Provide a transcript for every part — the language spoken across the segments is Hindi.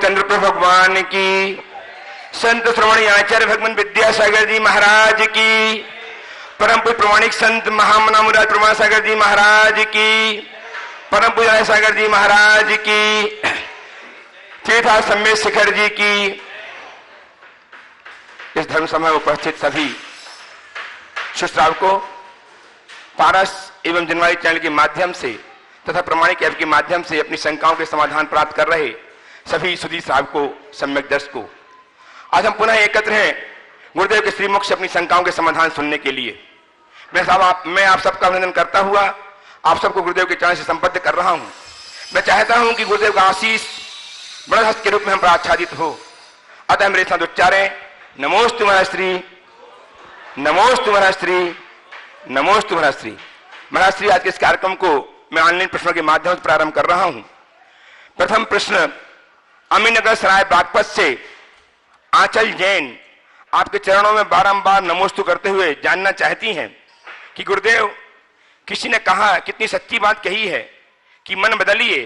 कंद्र भगवान की, संत श्रवण आचार्य भगवान विद्यासागर जी महाराज की, परम पूज्य प्रमाणिक संत महामना मुराद प्रमाण सागर जी महाराज की, परम पूज्य सागर जी महाराज की, तीर्था सम्मेद शिखर जी की, इस धर्म सभा में उपस्थित सभी सुश्रावकों, पारस एवं जनवारी चैनल के माध्यम से तथा प्रमाणिक ऐप के माध्यम से अपनी शंकाओं के समाधान प्राप्त कर रहे सभी सुधी श्रावकों, सम्यक दर्शकों, आज हम पुनः एकत्र हैं गुरुदेव के श्रीमुख से अपनी शंकाओं के समाधान सुनने के लिए। मैं आप सबका अभिनंदन करता हुआ आप सबको गुरुदेव के चरण से संबद्ध कर रहा हूं। मैं चाहता हूं कि गुरुदेव का आशीष बड़हस्त के रूप में हम पर आच्छादित हो। अतः मेरे साथ उच्चारें, नमोस्तु महाश्री, नमोस्तु महाश्री, नमोस्तु महाश्री। महाश्री, आज के इस कार्यक्रम को मैं ऑनलाइन प्रश्नों के माध्यम से प्रारंभ कर रहा हूं। प्रथम प्रश्न अमीनगर सराय बागपत से आंचल जैन आपके चरणों में बारंबार नमोस्तु करते हुए जानना चाहती हैं कि गुरुदेव, किसी ने कहा, कितनी सच्ची बात कही है कि मन बदलिए,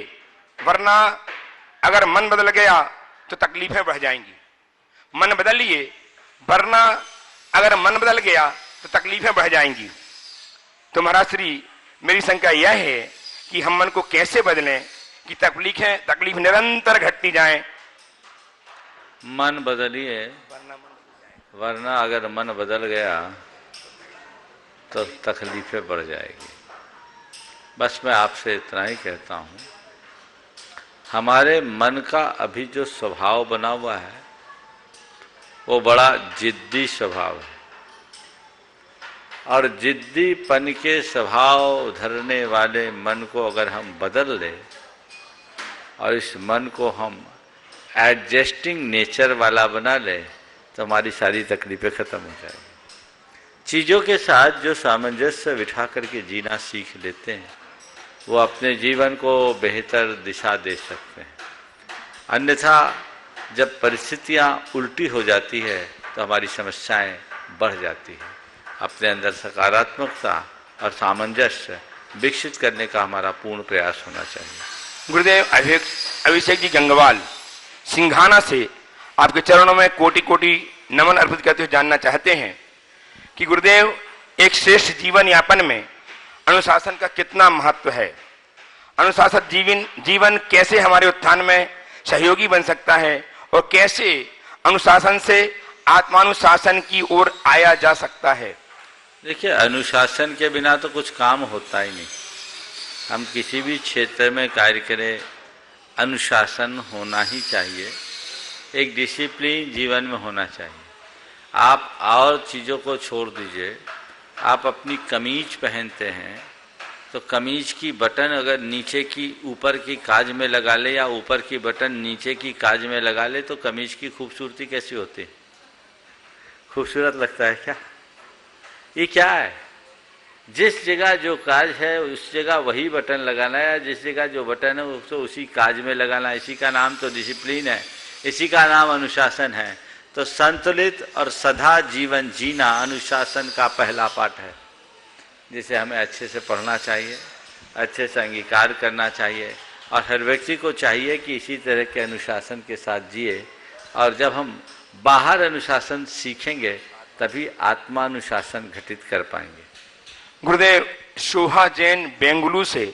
वरना अगर मन बदल गया तो तकलीफें बढ़ जाएंगी। मन बदलिए, वरना अगर मन बदल गया तो तकलीफें बढ़ जाएंगी। तो महाराज श्री, मेरी शंका यह है कि हम मन को कैसे बदलें कि तकलीफ निरंतर घटती जाए। मन बदलिए, वरना अगर मन बदल गया तो तकलीफें बढ़ जाएगी। बस मैं आपसे इतना ही कहता हूँ, हमारे मन का अभी जो स्वभाव बना हुआ है वो बड़ा जिद्दी स्वभाव है, और जिद्दीपन के स्वभाव धरने वाले मन को अगर हम बदल लें और इस मन को हम एडजस्टिंग नेचर वाला बना लें तो हमारी सारी तकलीफें खत्म हो जाएगी। चीज़ों के साथ जो सामंजस्य बिठा करके जीना सीख लेते हैं वो अपने जीवन को बेहतर दिशा दे सकते हैं। अन्यथा जब परिस्थितियाँ उल्टी हो जाती है तो हमारी समस्याएं बढ़ जाती हैं। अपने अंदर सकारात्मकता और सामंजस्य विकसित करने का हमारा पूर्ण प्रयास होना चाहिए। गुरुदेव अभिषेक जी गंगवाल सिंघाना से आपके चरणों में कोटि कोटि नमन अर्पित करते हुए जानना चाहते हैं कि गुरुदेव, एक श्रेष्ठ जीवन यापन में अनुशासन का कितना महत्व है। अनुशासित जीवन कैसे हमारे उत्थान में सहयोगी बन सकता है और कैसे अनुशासन से आत्मानुशासन की ओर आया जा सकता है। देखिए, अनुशासन के बिना तो कुछ काम होता ही नहीं। हम किसी भी क्षेत्र में कार्य करें, अनुशासन होना ही चाहिए। एक डिसिप्लिन जीवन में होना चाहिए। आप और चीज़ों को छोड़ दीजिए, आप अपनी कमीज पहनते हैं तो कमीज की बटन अगर नीचे की ऊपर की काज में लगा ले या ऊपर की बटन नीचे की काज में लगा ले तो कमीज की खूबसूरती कैसी होती है? खूबसूरत लगता है क्या? ये क्या है? जिस जगह जो काज है उस जगह वही बटन लगाना है, जिस जगह जो बटन है उसको उसी काज में लगाना है। इसी का नाम तो डिसिप्लिन है, इसी का नाम अनुशासन है। तो संतुलित और सदा जीवन जीना अनुशासन का पहला पाठ है, जिसे हमें अच्छे से पढ़ना चाहिए, अच्छे से अंगीकार करना चाहिए, और हर व्यक्ति को चाहिए कि इसी तरह के अनुशासन के साथ जिए। और जब हम बाहर अनुशासन सीखेंगे तभी आत्मानुशासन घटित कर पाएंगे। गुरुदेव, शोभा जैन बेंगलुरु से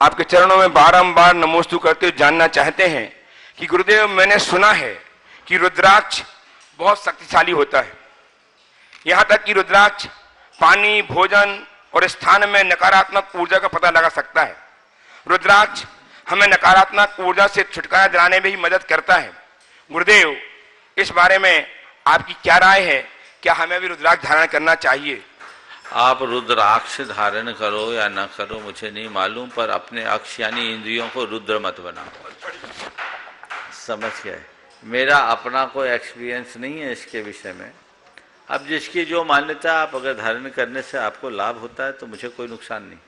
आपके चरणों में बारंबार नमोस्तु करते हुए जानना चाहते हैं कि गुरुदेव, मैंने सुना है कि रुद्राक्ष बहुत शक्तिशाली होता है। यहां तक कि रुद्राक्ष पानी, भोजन और स्थान में नकारात्मक ऊर्जा का पता लगा सकता है। रुद्राक्ष हमें नकारात्मक ऊर्जा से छुटकारा दिलाने में भी मदद करता है। गुरुदेव, इस बारे में आपकी क्या राय है? क्या हमें भी रुद्राक्ष धारण करना चाहिए? आप रुद्राक्ष धारण करो या न करो मुझे नहीं मालूम, पर अपने अक्ष यानी इंद्रियों को रुद्र मत बनाओ। समझ गए? मेरा अपना कोई एक्सपीरियंस नहीं है इसके विषय में। अब जिसकी जो मान्यता, आप अगर धारण करने से आपको लाभ होता है तो मुझे कोई नुकसान नहीं,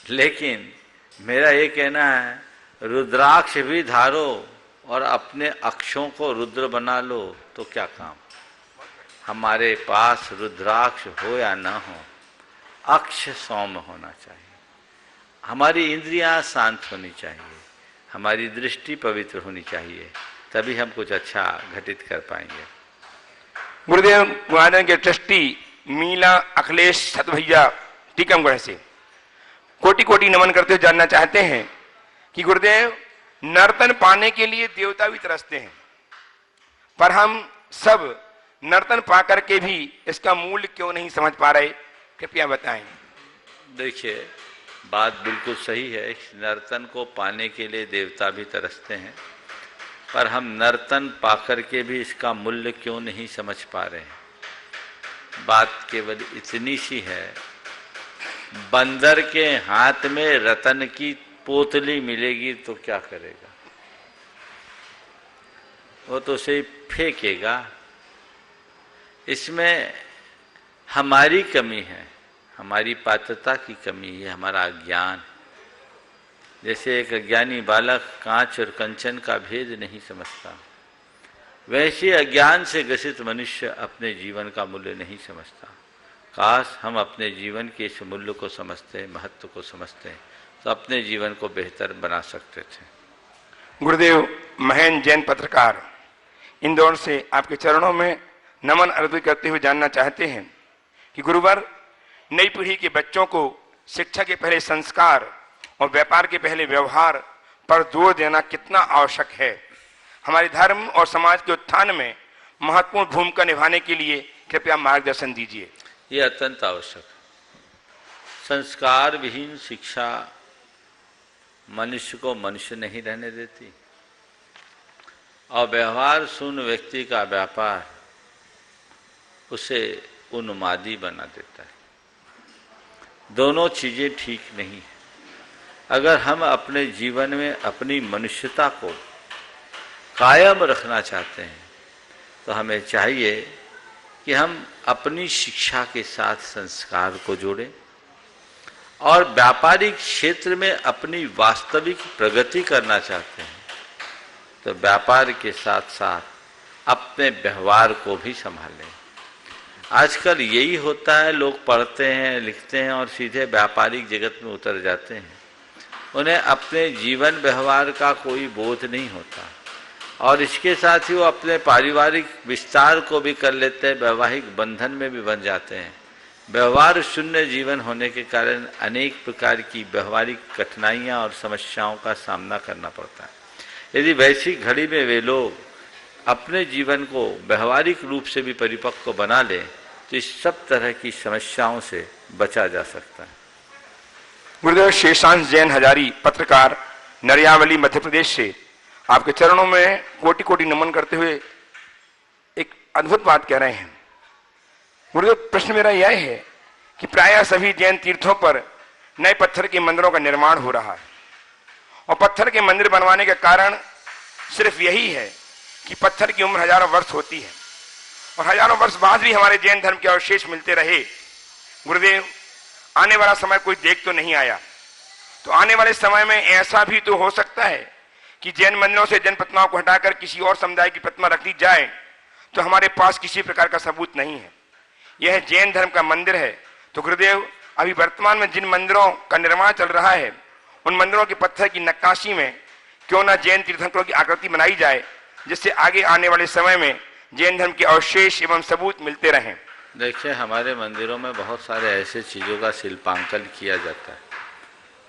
लेकिन मेरा ये कहना है रुद्राक्ष भी धारो और अपने अक्षों को रुद्र बना लो तो क्या काम। हमारे पास रुद्राक्ष हो या ना हो, अक्ष सौम्य होना चाहिए। हमारी इंद्रियां शांत होनी चाहिए, हमारी दृष्टि पवित्र होनी चाहिए, तभी हम कुछ अच्छा घटित कर पाएंगे। गुरुदेव गुणानंद के ट्रस्टी मीला अखिलेश सतभैया टीकमगढ़ से कोटि कोटि नमन करते हुए जानना चाहते हैं कि गुरुदेव, नर्तन पाने के लिए देवता भी तरसते हैं, पर हम सब नर्तन पाकर के भी इसका मूल्य क्यों नहीं समझ पा रहे? कृपया बताएं। देखिए, बात बिल्कुल सही है। इस नर्तन को पाने के लिए देवता भी तरसते हैं, पर हम नर्तन पाकर के भी इसका मूल्य क्यों नहीं समझ पा रहे हैं? बात केवल इतनी सी है, बंदर के हाथ में रतन की पोतली मिलेगी तो क्या करेगा? वो तो उसे फेंकेगा। इसमें हमारी कमी है, हमारी पात्रता की कमी है, हमारा अज्ञान। जैसे एक अज्ञानी बालक कांच और कंचन का भेद नहीं समझता, वैसे अज्ञान से ग्रसित मनुष्य अपने जीवन का मूल्य नहीं समझता। काश हम अपने जीवन के इस मूल्य को समझते, महत्व को समझते, तो अपने जीवन को बेहतर बना सकते थे। गुरुदेव महेंद्र जैन पत्रकार इंदौर से आपके चरणों में नमन अर्पित करते हुए जानना चाहते हैं कि गुरुवर, नई पीढ़ी के बच्चों को शिक्षा के पहले संस्कार और व्यापार के पहले व्यवहार पर जोर देना कितना आवश्यक है? हमारे धर्म और समाज के उत्थान में महत्वपूर्ण भूमिका निभाने के लिए कृपया मार्गदर्शन दीजिए। ये अत्यंत आवश्यक है। संस्कार विहीन शिक्षा मनुष्य को मनुष्य नहीं रहने देती, और व्यवहार शून्य व्यक्ति का व्यापार उसे उन्मादी बना देता है। दोनों चीजें ठीक नहीं है। अगर हम अपने जीवन में अपनी मनुष्यता को कायम रखना चाहते हैं, तो हमें चाहिए कि हम अपनी शिक्षा के साथ संस्कार को जोड़ें, और व्यापारिक क्षेत्र में अपनी वास्तविक प्रगति करना चाहते हैं तो व्यापार के साथ साथ अपने व्यवहार को भी संभालें। आजकल यही होता है, लोग पढ़ते हैं, लिखते हैं और सीधे व्यापारिक जगत में उतर जाते हैं। उन्हें अपने जीवन व्यवहार का कोई बोध नहीं होता, और इसके साथ ही वो अपने पारिवारिक विस्तार को भी कर लेते हैं, वैवाहिक बंधन में भी बन जाते हैं। व्यवहार शून्य जीवन होने के कारण अनेक प्रकार की व्यवहारिक कठिनाइयां और समस्याओं का सामना करना पड़ता है। यदि वैसी घड़ी में वे लोग अपने जीवन को व्यवहारिक रूप से भी परिपक्व बना लें, तो इस सब तरह की समस्याओं से बचा जा सकता है। गुरुदेव शेषांश जैन हजारी पत्रकार नरियावली मध्य प्रदेश से आपके चरणों में कोटि कोटि नमन करते हुए एक अद्भुत बात कह रहे हैं। गुरुदेव, प्रश्न मेरा यह है कि प्रायः सभी जैन तीर्थों पर नए पत्थर के मंदिरों का निर्माण हो रहा है, और पत्थर के मंदिर बनवाने का कारण सिर्फ यही है कि पत्थर की उम्र हजारों वर्ष होती है, और हजारों वर्ष बाद भी हमारे जैन धर्म के अवशेष मिलते रहे। गुरुदेव, आने वाला समय कोई देख तो नहीं आया, तो आने वाले समय में ऐसा भी तो हो सकता है कि जैन मंदिरों से जैन प्रतिमाओं को हटाकर किसी और समुदाय की प्रतिमा रख दी जाए, तो हमारे पास किसी प्रकार का सबूत नहीं है। यह जैन धर्म का मंदिर है, तो गुरुदेव, अभी वर्तमान में जिन मंदिरों का निर्माण चल रहा है, उन मंदिरों के पत्थर की नक्काशी में क्यों ना जैन तीर्थंकरों की आकृति बनाई जाए, जिससे आगे आने वाले समय में जैन धर्म के अवशेष एवं सबूत मिलते रहें। देखिए, हमारे मंदिरों में बहुत सारे ऐसे चीज़ों का शिल्पांकन किया जाता है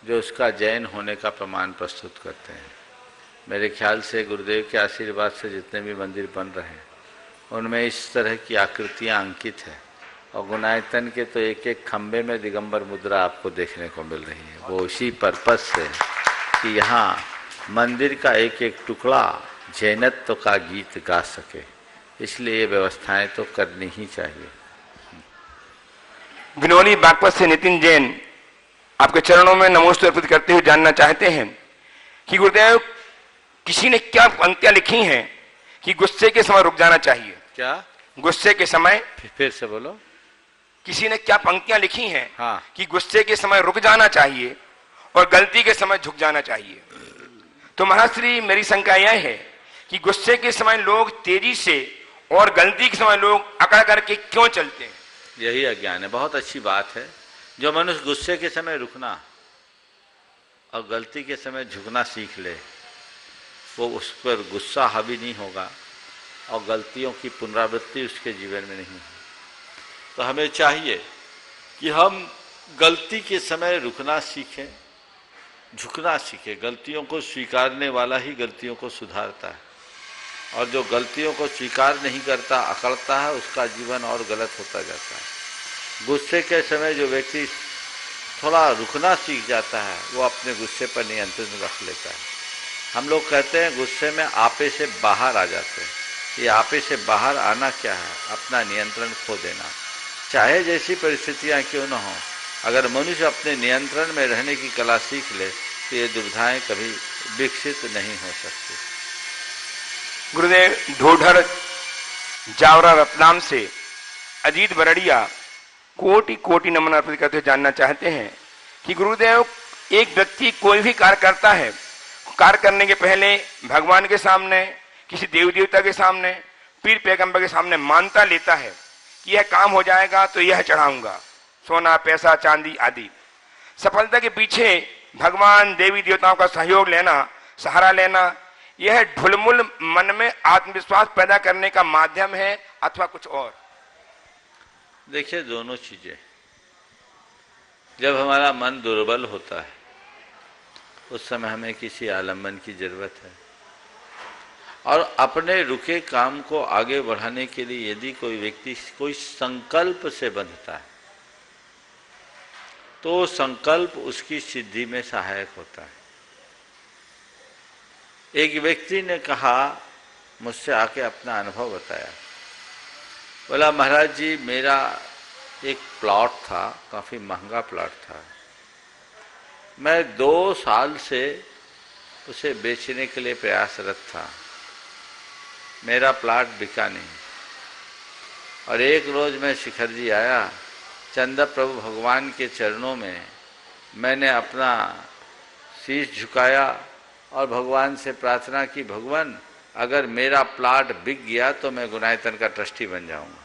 जो उसका जैन होने का प्रमाण प्रस्तुत करते हैं। मेरे ख्याल से गुरुदेव के आशीर्वाद से जितने भी मंदिर बन रहे हैं उनमें इस तरह की आकृतियाँ अंकित है, और गुणायतन के तो एक एक खम्भे में दिगंबर मुद्रा आपको देखने को मिल रही है। वो इसी पर्पज से कि यहाँ मंदिर का एक एक टुकड़ा जैनत्व का गीत गा सके, इसलिए ये व्यवस्थाएं तो करनी ही चाहिए। बिनौली बागपत से नितिन जैन आपके चरणों में नमोस्तु अर्पित करते हुए जानना चाहते हैं कि गुरुदेव, किसी ने क्या पंक्तियां लिखी हैं कि गुस्से के समय रुक जाना चाहिए? क्या? गुस्से के समय? फिर से बोलो। किसी ने क्या पंक्तियां लिखी हैं? हाँ। कि गुस्से के समय रुक जाना चाहिए और गलती के समय झुक जाना चाहिए। तो महाश्री, मेरी शंका यह है कि गुस्से के समय लोग तेजी से और गलती के समय लोग अकड़ करके क्यों चलते हैं? यही अज्ञान है। बहुत अच्छी बात है। जो मनुष्य गुस्से के समय रुकना और गलती के समय झुकना सीख ले, वो उस पर गुस्सा हावी नहीं होगा और गलतियों की पुनरावृत्ति उसके जीवन में नहीं होगी। तो हमें चाहिए कि हम गलती के समय रुकना सीखें, झुकना सीखें। गलतियों को स्वीकारने वाला ही गलतियों को सुधारता है, और जो गलतियों को स्वीकार नहीं करता, अकड़ता है, उसका जीवन और गलत होता जाता है। गुस्से के समय जो व्यक्ति थोड़ा रुकना सीख जाता है, वो अपने गुस्से पर नियंत्रण रख लेता है। हम लोग कहते हैं गुस्से में आपे से बाहर आ जाते हैं। ये आपे से बाहर आना क्या है? अपना नियंत्रण खो देना। चाहे जैसी परिस्थितियां क्यों न हों, अगर मनुष्य अपने नियंत्रण में रहने की कला सीख ले तो ये दुविधाएं कभी विकसित नहीं हो सकती। गुरुदेव ढोढर जावरा रतलाम से अजीत बरड़िया कोटि कोटि नमन अर्पित करते हुए जानना चाहते हैं कि गुरुदेव, एक व्यक्ति कोई भी कार्य करता है, कार्य करने के पहले भगवान के सामने, किसी देव देवता के सामने, पीर पैगंबर के सामने मानता लेता है कि यह काम हो जाएगा तो यह चढ़ाऊंगा, सोना पैसा चांदी आदि। सफलता के पीछे भगवान देवी देवताओं का सहयोग लेना, सहारा लेना, यह ढुलमुल मन में आत्मविश्वास पैदा करने का माध्यम है अथवा कुछ और? देखिए, दोनों चीजें। जब हमारा मन दुर्बल होता है उस समय हमें किसी आलम्बन की जरूरत है, और अपने रुके काम को आगे बढ़ाने के लिए यदि कोई व्यक्ति कोई संकल्प से बंधता है तो संकल्प उसकी सिद्धि में सहायक होता है। एक व्यक्ति ने कहा, मुझसे आके अपना अनुभव बताया, बोला महाराज जी, मेरा एक प्लॉट था, काफ़ी महंगा प्लॉट था, मैं 2 साल से उसे बेचने के लिए प्रयासरत था, मेरा प्लॉट बिका नहीं। और एक रोज मैं शिखर जी आया, चंदा प्रभु भगवान के चरणों में मैंने अपना शीश झुकाया और भगवान से प्रार्थना की, भगवान अगर मेरा प्लॉट बिक गया तो मैं गुनायतन का ट्रस्टी बन जाऊंगा।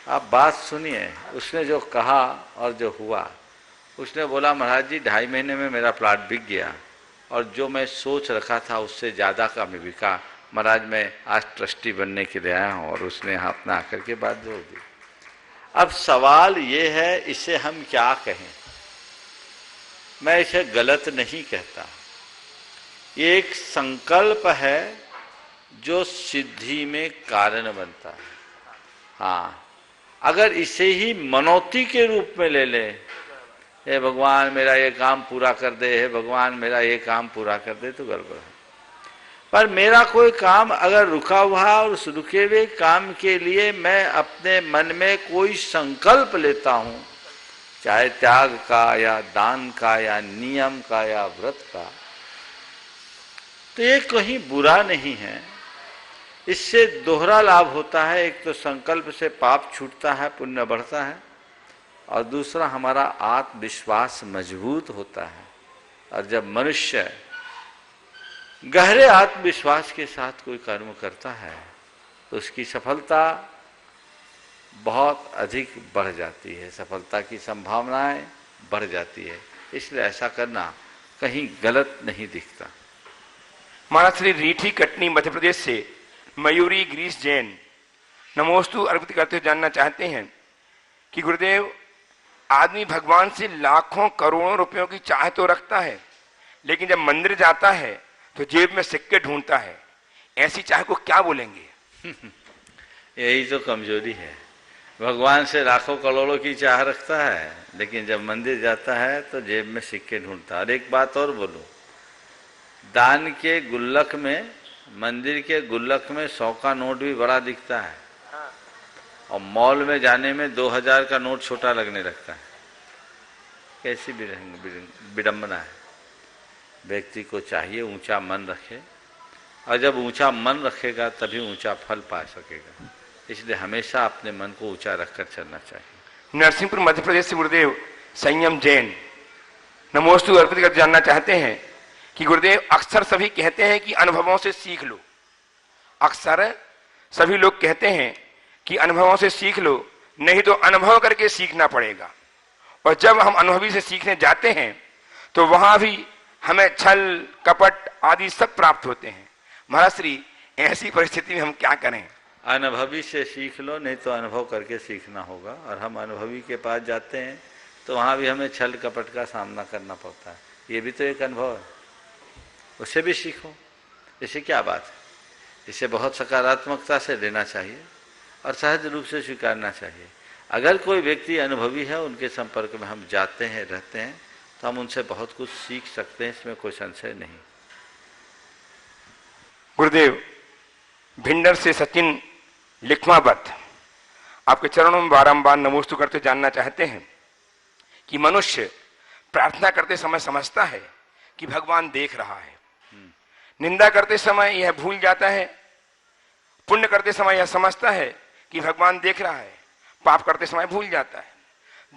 आप बात सुनिए, उसने जो कहा और जो हुआ। उसने बोला, महाराज जी 2.5 महीने में मेरा प्लॉट बिक गया, और जो मैं सोच रखा था उससे ज़्यादा का मैं बिका। महाराज मैं आज ट्रस्टी बनने के लिए आया हूँ। और उसने यहाँ अपना आकर के बात जोड़ दी। अब सवाल ये है, इसे हम क्या कहें? मैं इसे गलत नहीं कहता, ये एक संकल्प है जो सिद्धि में कारण बनता है। हाँ, अगर इसे ही मनौती के रूप में ले ले, हे भगवान मेरा ये काम पूरा कर दे, हे भगवान मेरा ये काम पूरा कर दे, तो गड़बड़ है। पर मेरा कोई काम अगर रुका हुआ है और उस रुके हुए काम के लिए मैं अपने मन में कोई संकल्प लेता हूं, चाहे त्याग का या दान का या नियम का या व्रत का, तो ये कहीं बुरा नहीं है। इससे दोहरा लाभ होता है। एक तो संकल्प से पाप छूटता है, पुण्य बढ़ता है, और दूसरा हमारा आत्मविश्वास मजबूत होता है। और जब मनुष्य गहरे आत्मविश्वास के साथ कोई कर्म करता है तो उसकी सफलता बहुत अधिक बढ़ जाती है, सफलता की संभावनाएं बढ़ जाती है। इसलिए ऐसा करना कहीं गलत नहीं दिखता। महाराज श्री रीठी कटनी मध्य प्रदेश से मयूरी ग्रीस जैन नमोस्तु अर्पित करते हुए जानना चाहते हैं कि गुरुदेव, आदमी भगवान से लाखों करोड़ों रुपयों की चाह तो रखता है, लेकिन जब मंदिर जाता है तो जेब में सिक्के ढूंढता है। ऐसी चाह को क्या बोलेंगे? यही तो कमजोरी है। भगवान से लाखों करोड़ों की चाह रखता है, लेकिन जब मंदिर जाता है तो जेब में सिक्के ढूंढता है। और एक बात और बोलूं, दान के गुल्लक में, मंदिर के गुल्लक में 100 का नोट भी बड़ा दिखता है, और मॉल में जाने में 2000 का नोट छोटा लगने लगता है। कैसी विडंबना है। व्यक्ति को चाहिए ऊंचा मन रखे, और जब ऊंचा मन रखेगा तभी ऊंचा फल पा सकेगा। इसलिए हमेशा अपने मन को ऊंचा रखकर चलना चाहिए। नरसिंहपुर मध्य प्रदेश से गुरुदेव संयम जैन नमोस्तु अर्पित कर जानना चाहते हैं कि गुरुदेव, अक्सर सभी कहते हैं कि अनुभवों से सीख लो। अक्सर सभी लोग कहते हैं कि अनुभवों से सीख लो, नहीं तो अनुभव करके सीखना पड़ेगा। और जब हम अनुभवी से सीखने जाते हैं तो वहां भी हमें छल कपट आदि सब प्राप्त होते हैं। महाराज श्री, ऐसी परिस्थिति में हम क्या करें? अनुभवी से सीख लो, नहीं तो अनुभव करके सीखना होगा। और हम अनुभवी के पास जाते हैं तो वहाँ भी हमें छल कपट का सामना करना पड़ता है। ये भी तो एक अनुभव है, उससे भी सीखो। इससे क्या बात है? इसे बहुत सकारात्मकता से लेना चाहिए और सहज रूप से स्वीकारना चाहिए। अगर कोई व्यक्ति अनुभवी है, उनके संपर्क में हम जाते हैं, रहते हैं, तो हम उनसे बहुत कुछ सीख सकते हैं, इसमें कोई संशय नहीं। गुरुदेव, भिंडर से सचिन लिखमावत आपके चरणों में बारंबार नमोस्तु करते जानना चाहते हैं कि मनुष्य प्रार्थना करते समय समझता है कि भगवान देख रहा है, निंदा करते समय यह भूल जाता है, पुण्य करते समय यह समझता है कि भगवान देख रहा है, पाप करते समय भूल जाता है,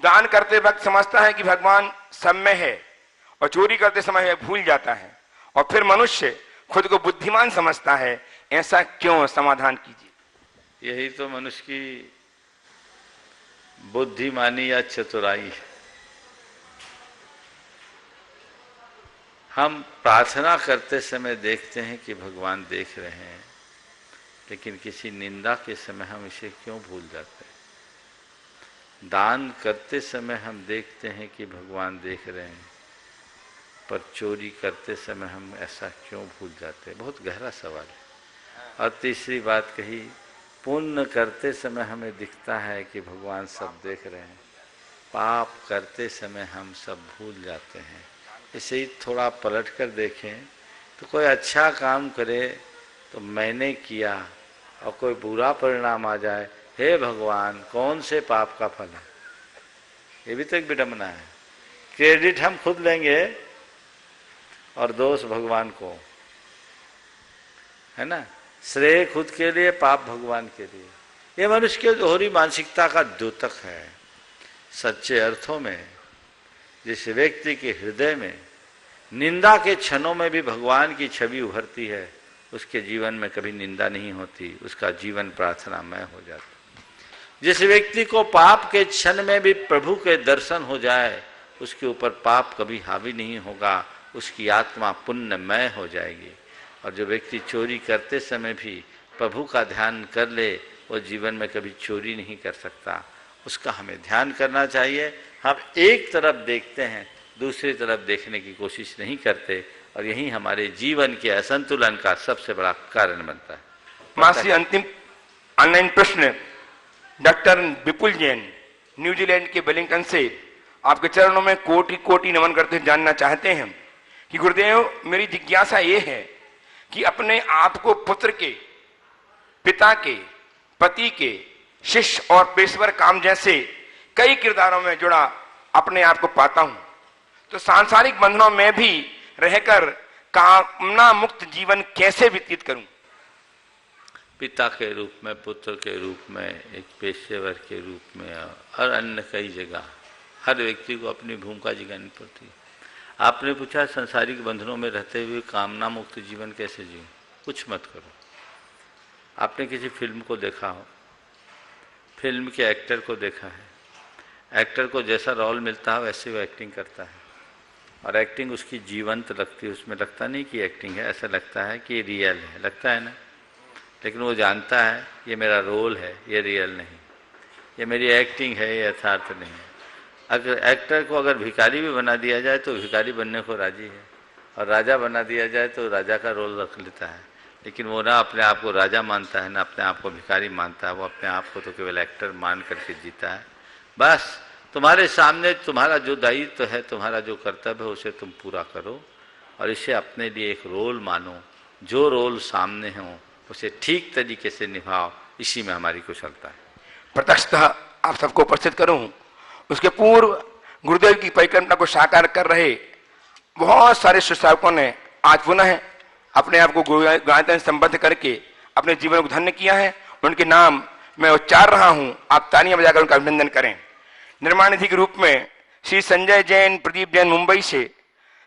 दान करते वक्त समझता है कि भगवान सब में है, और चोरी करते समय यह भूल जाता है, और फिर मनुष्य खुद को बुद्धिमान समझता है। ऐसा क्यों? समाधान कीजिए। यही तो मनुष्य की बुद्धिमानी या चतुराई है। हम प्रार्थना करते समय देखते हैं कि भगवान देख रहे हैं, लेकिन किसी निंदा के समय हम इसे क्यों भूल जाते हैं? दान करते समय हम देखते हैं कि भगवान देख रहे हैं, पर चोरी करते समय हम ऐसा क्यों भूल जाते हैं? बहुत गहरा सवाल है। और तीसरी बात कही, पुण्य करते समय हमें दिखता है कि भगवान सब देख रहे हैं, पाप करते समय हम सब भूल जाते हैं। इसे ही थोड़ा पलट कर देखें तो कोई अच्छा काम करे तो मैंने किया, और कोई बुरा परिणाम आ जाए, हे भगवान कौन से पाप का फल है? ये भी तो एक विडंबना है। क्रेडिट हम खुद लेंगे और दोष भगवान को, है ना? श्रेय खुद के लिए, पाप भगवान के लिए। ये मनुष्य की दोहरी मानसिकता का द्योतक है। सच्चे अर्थों में जिस व्यक्ति के हृदय में निंदा के क्षणों में भी भगवान की छवि उभरती है, उसके जीवन में कभी निंदा नहीं होती, उसका जीवन प्रार्थनामय हो जाता। जिस व्यक्ति को पाप के क्षण में भी प्रभु के दर्शन हो जाए, उसके ऊपर पाप कभी हावी नहीं होगा, उसकी आत्मा पुण्यमय हो जाएगी। और जो व्यक्ति चोरी करते समय भी प्रभु का ध्यान कर ले, वो जीवन में कभी चोरी नहीं कर सकता। उसका हमें ध्यान करना चाहिए। हम एक तरफ देखते हैं, दूसरी तरफ देखने की कोशिश नहीं करते, और यही हमारे जीवन के असंतुलन का सबसे बड़ा कारण बनता है। मासी, अंतिम ऑनलाइन प्रश्न डॉक्टर विपुल जैन न्यूजीलैंड के वेलिंगटन से आपके चरणों में कोटि कोटि नमन करते जानना चाहते हैं कि गुरुदेव, मेरी जिज्ञासा ये है कि अपने आप को पुत्र के, पिता के, पति के, शिष्य और पेशवर काम जैसे कई किरदारों में जुड़ा अपने आप को पाता हूं, तो सांसारिक बंधनों में भी रहकर कामना मुक्त जीवन कैसे व्यतीत करूं? पिता के रूप में, पुत्र के रूप में, एक पेशेवर के रूप में, और अन्य कई जगह हर व्यक्ति को अपनी भूमिका जगानी पड़ती है। आपने पूछा संसारिक बंधनों में रहते हुए कामना मुक्त जीवन कैसे जीऊं? कुछ मत करो। आपने किसी फिल्म को देखा हो, फिल्म के एक्टर को देखा है, एक्टर को जैसा रोल मिलता है वैसे वो एक्टिंग करता है, और एक्टिंग उसकी जीवंत लगती है। उसमें लगता नहीं कि एक्टिंग है, ऐसा लगता है कि रियल है, लगता है ना? लेकिन वो जानता है ये मेरा रोल है, ये रियल नहीं, ये मेरी एक्टिंग है, ये यथार्थ नहीं है। अगर एक्टर को अगर भिखारी भी बना दिया जाए तो भिखारी बनने को राजी है, और राजा बना दिया जाए तो राजा का रोल रख लेता है। लेकिन वो ना अपने आप को राजा मानता है, ना अपने आप को भिखारी मानता है, वो अपने आप को तो केवल एक्टर मान करके जीता है। बस तुम्हारे सामने तुम्हारा जो दायित्व है, तुम्हारा जो कर्तव्य है, उसे तुम पूरा करो, और इसे अपने लिए एक रोल मानो। जो रोल सामने हो उसे ठीक तरीके से निभाओ, इसी में हमारी कुशलता है। प्रत्यक्षतः आप सबको उपस्थित करूं, उसके पूर्व गुरुदेव की परिकल्पना को साकार कर रहे बहुत सारे शिष्यकों ने आज पुनः अपने आप को गायत्री संबद्ध करके अपने जीवन को धन्य किया है। उनके नाम मैं उच्चार रहा हूं, आप तालियां बजाकर उनका अभिनंदन करें। निर्माण निधि के रूप में श्री संजय जैन, प्रदीप जैन मुंबई से,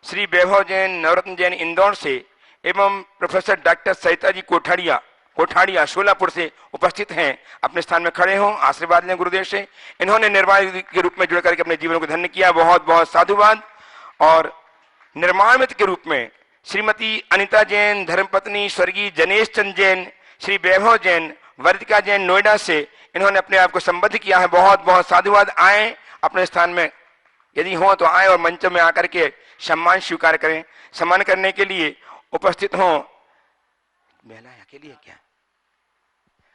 श्री वैभव जैन, नवरत्न जैन इंदौर से, एवं प्रोफेसर डॉक्टर सरिता जी कोठाड़िया सोलापुर से उपस्थित हैं। अपने स्थान में खड़े हों, आशीर्वाद लें गुरुदेव से। इन्होंने निर्माण के रूप में जुड़ करके अपने जीवन को धन्य किया। बहुत बहुत साधुवाद। और निर्माण मित्र के रूप में श्रीमती अनिता जैन, धर्मपत्नी स्वर्गीय जनेश चंद जैन, श्री वैभव जैन, वर्तिका जैन नोएडा से इन्होंने अपने आप को संबद्ध किया है। बहुत बहुत साधुवाद। आए अपने स्थान में यदि हो तो आए और मंच में आकर के सम्मान स्वीकार करें। सम्मान करने के लिए उपस्थित हों। महिला अकेली है क्या?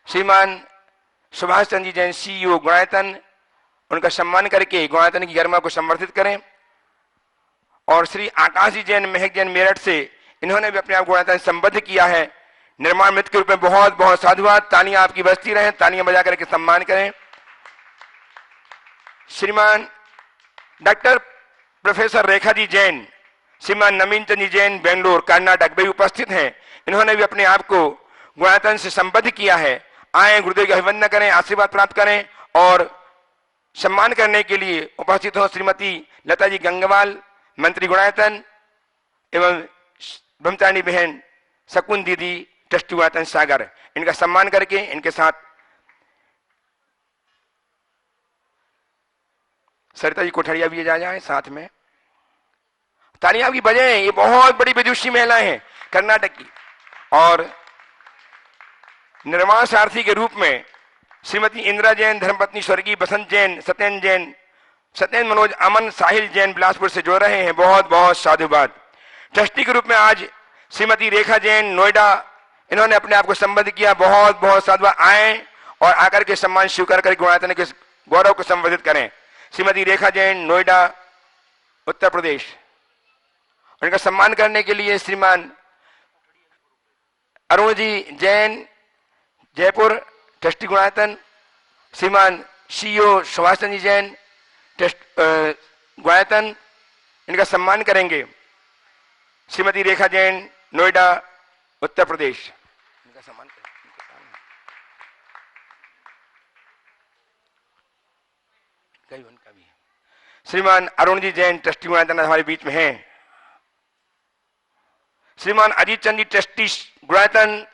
श्रीमान सुभाष चंद्र जैन CEO गुणायतन, उनका सम्मान करके गुणायतन की गरिमा को संवर्धित करें। और श्री आकाश जी जैन, महक जैन मेरठ से, इन्होंने भी अपने आप गुणायतन संबद्ध किया है। निर्माण मित्र के रूप में बहुत बहुत साधुवाद। तालियां आपकी बजती रहें, तालियां बजा करके सम्मान करें। श्रीमान डॉक्टर प्रोफेसर रेखा जी जैन, श्रीमान नवीन चंद जी जैन बेंगलोर कर्नाटक भी उपस्थित हैं। इन्होंने भी अपने आप को गुणायतन से संबद्ध किया है। आए गुरुदेव की अभिवंदना करें, आशीर्वाद प्राप्त करें। और सम्मान करने के लिए उपस्थित हो श्रीमती लता जी गंगवाल, मंत्री गुणायतन, एवं ब्रह्मचारिणी बहन शकुन दीदी, ट्रस्टी गुणायतन सागर। इनका सम्मान करके इनके साथ सरिता जी कोठरिया भी जा जाए साथ में। तालियां आपकी बजे। ये बहुत बड़ी विदुषी महिलाएं हैं कर्नाटक की। और निर्माण सारथी के रूप में श्रीमती इंदिरा जैन, धर्मपत्नी स्वर्गीय बसंत जैन, सत्येंद्र जैन, सत्येंद्र मनोज, अमन, साहिल जैन बिलासपुर से जोड़ रहे हैं। बहुत बहुत साधुवाद। ट्रस्टी के रूप में आज श्रीमती रेखा जैन नोएडा, इन्होंने अपने आप को संबद्ध किया। बहुत बहुत साधुवाद। आए और आकर के सम्मान स्वीकार कर गुणायतन के गौरव को संवर्धित करें। श्रीमती रेखा जैन नोएडा उत्तर प्रदेश। उनका सम्मान करने के लिए श्रीमान अरुण जी जैन जयपुर ट्रस्टी गुणायतन, श्रीमान CEO सुभाष चंद्र जैन ट्रस्ट गुणायतन, इनका सम्मान करेंगे। श्रीमती रेखा जैन नोएडा उत्तर प्रदेश, इनका सम्मान करें। उनका भी है। श्रीमान अरुण जी जैन ट्रस्टी गुणायतन हमारे बीच में हैं। श्रीमान अजीत चंद जी ट्रस्टी गुणायतन,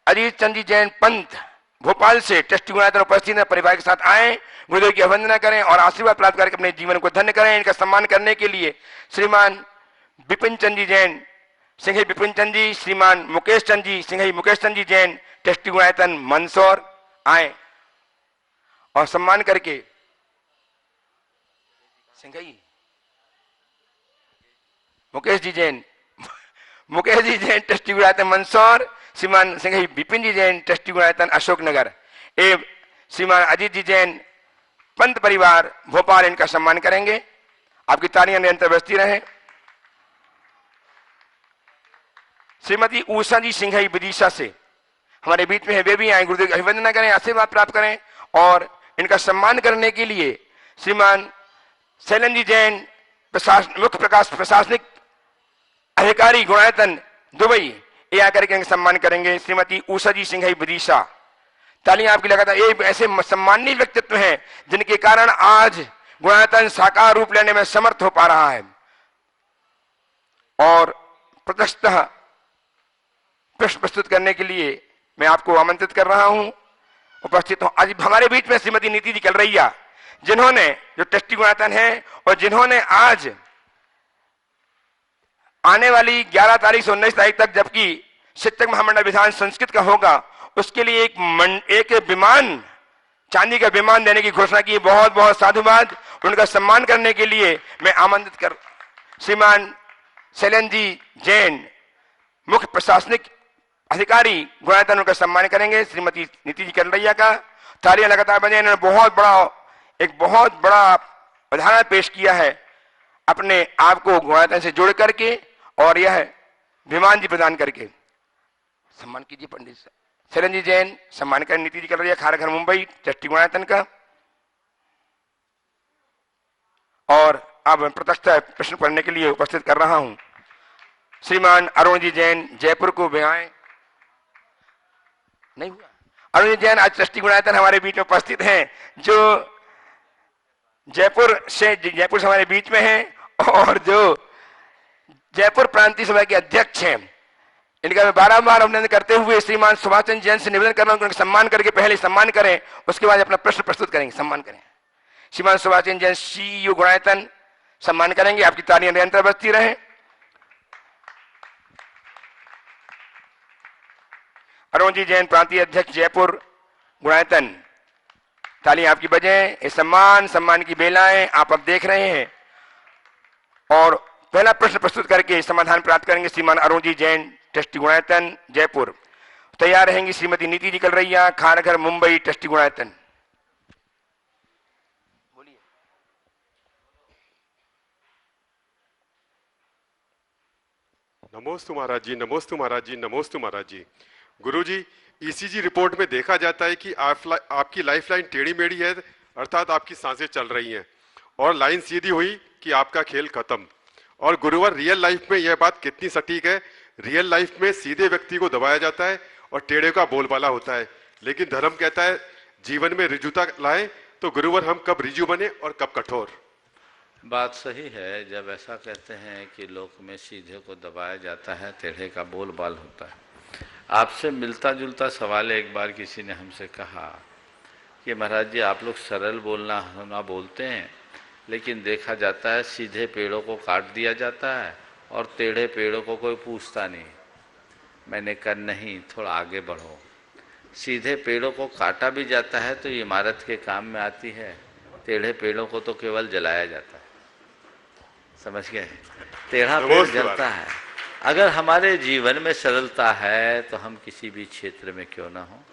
अजीत चंद जी जैन पंत भोपाल से ट्रस्टी गुणायतन उपस्थित है। परिवार के साथ आए, गुरुदेव की अवंदना करें और आशीर्वाद प्राप्त करके अपने जीवन को धन्य करें। इनका सम्मान करने के लिए श्रीमान विपिन चंद जी जैन सिंघई विपिन चंद जी, श्रीमान मुकेश चंद जी सिंघई मुकेश चंद जी जैन ट्रस्टी गुणायतन मंदसौर आए और सम्मान करके सिंघई मुकेश जी जैन ट्रस्टी गुणायतन मंदसौर, श्रीमान सिंघई विपिन जी जैन ट्रस्टी गुणायतन अशोकनगर एवं श्रीमान अजीत जी जैन पंत परिवार भोपाल, इनका सम्मान करेंगे। आपकी तालियां निरंतर बजती रहे। श्रीमती उषा जी सिंघई विदिशा से हमारे बीच में है, वे भी आए। गुरुदेव की अभिवंदना करें, आशीर्वाद प्राप्त करें। और इनका सम्मान करने के लिए श्रीमान शैलन जी जैन मुख्य प्रशासनिक अधिकारी गुणायतन दुबई, ये आकर के सम्मान करेंगे। श्रीमती उषा जी सिंघई विदिशा। तालियां आपकी लगातार। ये ऐसे सम्मानीय व्यक्तित्व हैं जिनके कारण आज गुणायतन साकार रूप लेने में समर्थ हो पा रहा है। और प्रत्यक्षतः प्रश्न प्रस्तुत करने के लिए मैं आपको आमंत्रित कर रहा हूं। उपस्थित हो आज हमारे बीच में श्रीमती नीति जी कलरैया, जिन्होंने जो ट्रस्टी गुणायतन है और जिन्होंने आज आने वाली 11 तारीख से 19 तारीख तक, जबकि शिक्षक महामंडल विधान संस्कृत का होगा, उसके लिए एक विमान, चांदी का विमान देने की घोषणा की। बहुत बहुत साधुवाद। उनका सम्मान करने के लिए मैं आमंत्रित कर श्रीमान शैलन जी जैन मुख्य प्रशासनिक अधिकारी गुणायतन, उनका सम्मान करेंगे। श्रीमती नीति जी कलरैया का तालियां लगातार बजे। इन्होंने एक बहुत बड़ा उदाहरण पेश किया है अपने आप को गुणायतन से जोड़ करके, और यह विमान जी प्रदान करके। सम्मान कीजिए पंडित शैलन जी जैन, सम्मान करें। नीति जी कलरैया खारघर मुंबई ट्रस्टी गुणायतन का। और अब प्रत्यक्ष प्रश्न पढ़ने के लिए उपस्थित कर रहा हूं श्रीमान अरुण जी जैन जयपुर को भी आए। नहीं हुआ। अरुण जी जैन आज ट्रस्टी गुणायतन हमारे बीच में उपस्थित हैं, जो जयपुर से हमारे बीच में हैं और जो जयपुर प्रांतीय सभा के अध्यक्ष हैं। इनका मैं बारंबार अभिनंदन करते हुए श्रीमान सुभाष चंद्र जैन से निवेदन कर रहा हूं कि उनका सम्मान करके पहले सम्मान करें, उसके बाद अपना प्रश्न प्रस्तुत करेंगे। सम्मान करें। श्रीमान सुभाष चंद्र जैन CEO गुणायतन, सम्मान करेंगे। आपकी तालियां निरंतर बजती रहे। अरुण जी जैन, प्रांतीय अध्यक्ष जयपुर गुणायतन। ताली आपकी बजें। ये सम्मान की बेलाएं आप अब देख रहे हैं और पहला प्रश्न प्रस्तुत करके समाधान प्राप्त करेंगे श्रीमान अरुण जी जैन, ट्रस्टी गुणायतन जयपुर। तैयार रहेंगी श्रीमती नीति जी कलरैया, खानघर मुंबई, ट्रस्टी गुणायतन। नमोस्तु महाराज जी, नमोस्तु महाराज जी, नमोस्तु महाराज जी। गुरुजी, ईसीजी रिपोर्ट में देखा जाता है कि आपकी लाइफ लाइन टेढ़ी मेढ़ी है, अर्थात आपकी सांसें चल रही हैं, और लाइन सीधी हुई कि आपका खेल खत्म। और गुरुवर, रियल लाइफ में यह बात कितनी सटीक है? रियल लाइफ में सीधे व्यक्ति को दबाया जाता है और टेढ़े का बोलबाला होता है, लेकिन धर्म कहता है जीवन में ऋजुता लाएं। तो गुरुवर, हम कब ऋजु बने और कब कठोर? बात सही है। जब ऐसा कहते हैं कि लोक में सीधे को दबाया जाता है, टेढ़े का बोलबाल होता है। आपसे मिलता जुलता सवाल एक बार किसी ने हमसे कहा कि महाराज जी, आप लोग सरल बोलना होना बोलते हैं, लेकिन देखा जाता है सीधे पेड़ों को काट दिया जाता है और टेढ़े पेड़ों को कोई पूछता नहीं। मैंने कहा नहीं, थोड़ा आगे बढ़ो। सीधे पेड़ों को काटा भी जाता है तो इमारत के काम में आती है, टेढ़े पेड़ों को तो केवल जलाया जाता है। समझ गए? टेढ़ा पेड़ जलता है। अगर हमारे जीवन में सरलता है तो हम किसी भी क्षेत्र में क्यों ना हो,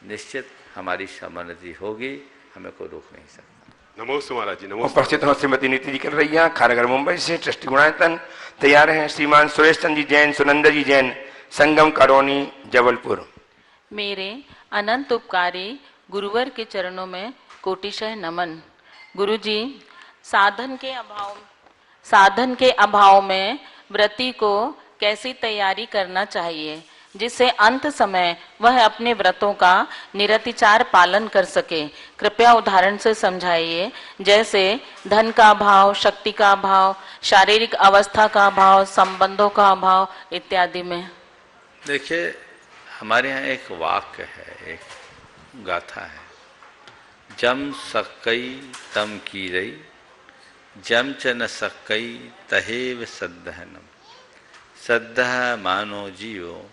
निश्चित हमारी समोन्नति होगी, हमें कोई रोक नहीं सकता। नमोस्तु महाराज जी, नमोस्तु। उपस्थित हो श्रीमती नीति जी कलरैया, खानघर मुंबई से, ट्रस्टी गुणायतन। तैयार हैं श्रीमान सुरेश चंद्र जी जैन, सुनंदर जी जैन, संगम कॉलोनी, जबलपुर। मेरे अनंत उपकारी गुरुवर के चरणों में कोटिशः नमन। गुरुजी, साधन के अभाव में व्रती को कैसी तैयारी करना चाहिए जिससे अंत समय वह अपने व्रतों का निरतिचार पालन कर सके? कृपया उदाहरण से समझाइए, जैसे धन का अभाव, शक्ति का अभाव, शारीरिक अवस्था का अभाव, संबंधों का अभाव इत्यादि में। देखिए, हमारे यहाँ एक वाक्य है, एक गाथा है, जम सक्कई तम कीरई, जम च न सक्कई तहेव सद्धनम, सद्दह मानो जियो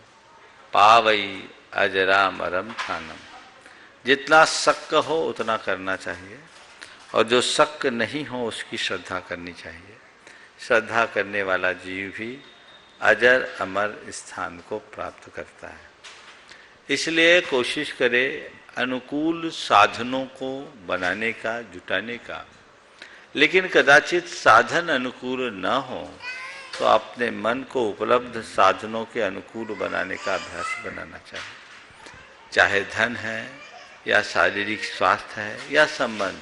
पावई अजरामरम थानम। जितना शक हो उतना करना चाहिए और जो शक नहीं हो उसकी श्रद्धा करनी चाहिए। श्रद्धा करने वाला जीव भी अजर अमर स्थान को प्राप्त करता है। इसलिए कोशिश करें अनुकूल साधनों को बनाने का, जुटाने का। लेकिन कदाचित साधन अनुकूल न हो तो अपने मन को उपलब्ध साधनों के अनुकूल बनाने का अभ्यास बनाना चाहिए। चाहे धन है या शारीरिक स्वास्थ्य है या संबंध,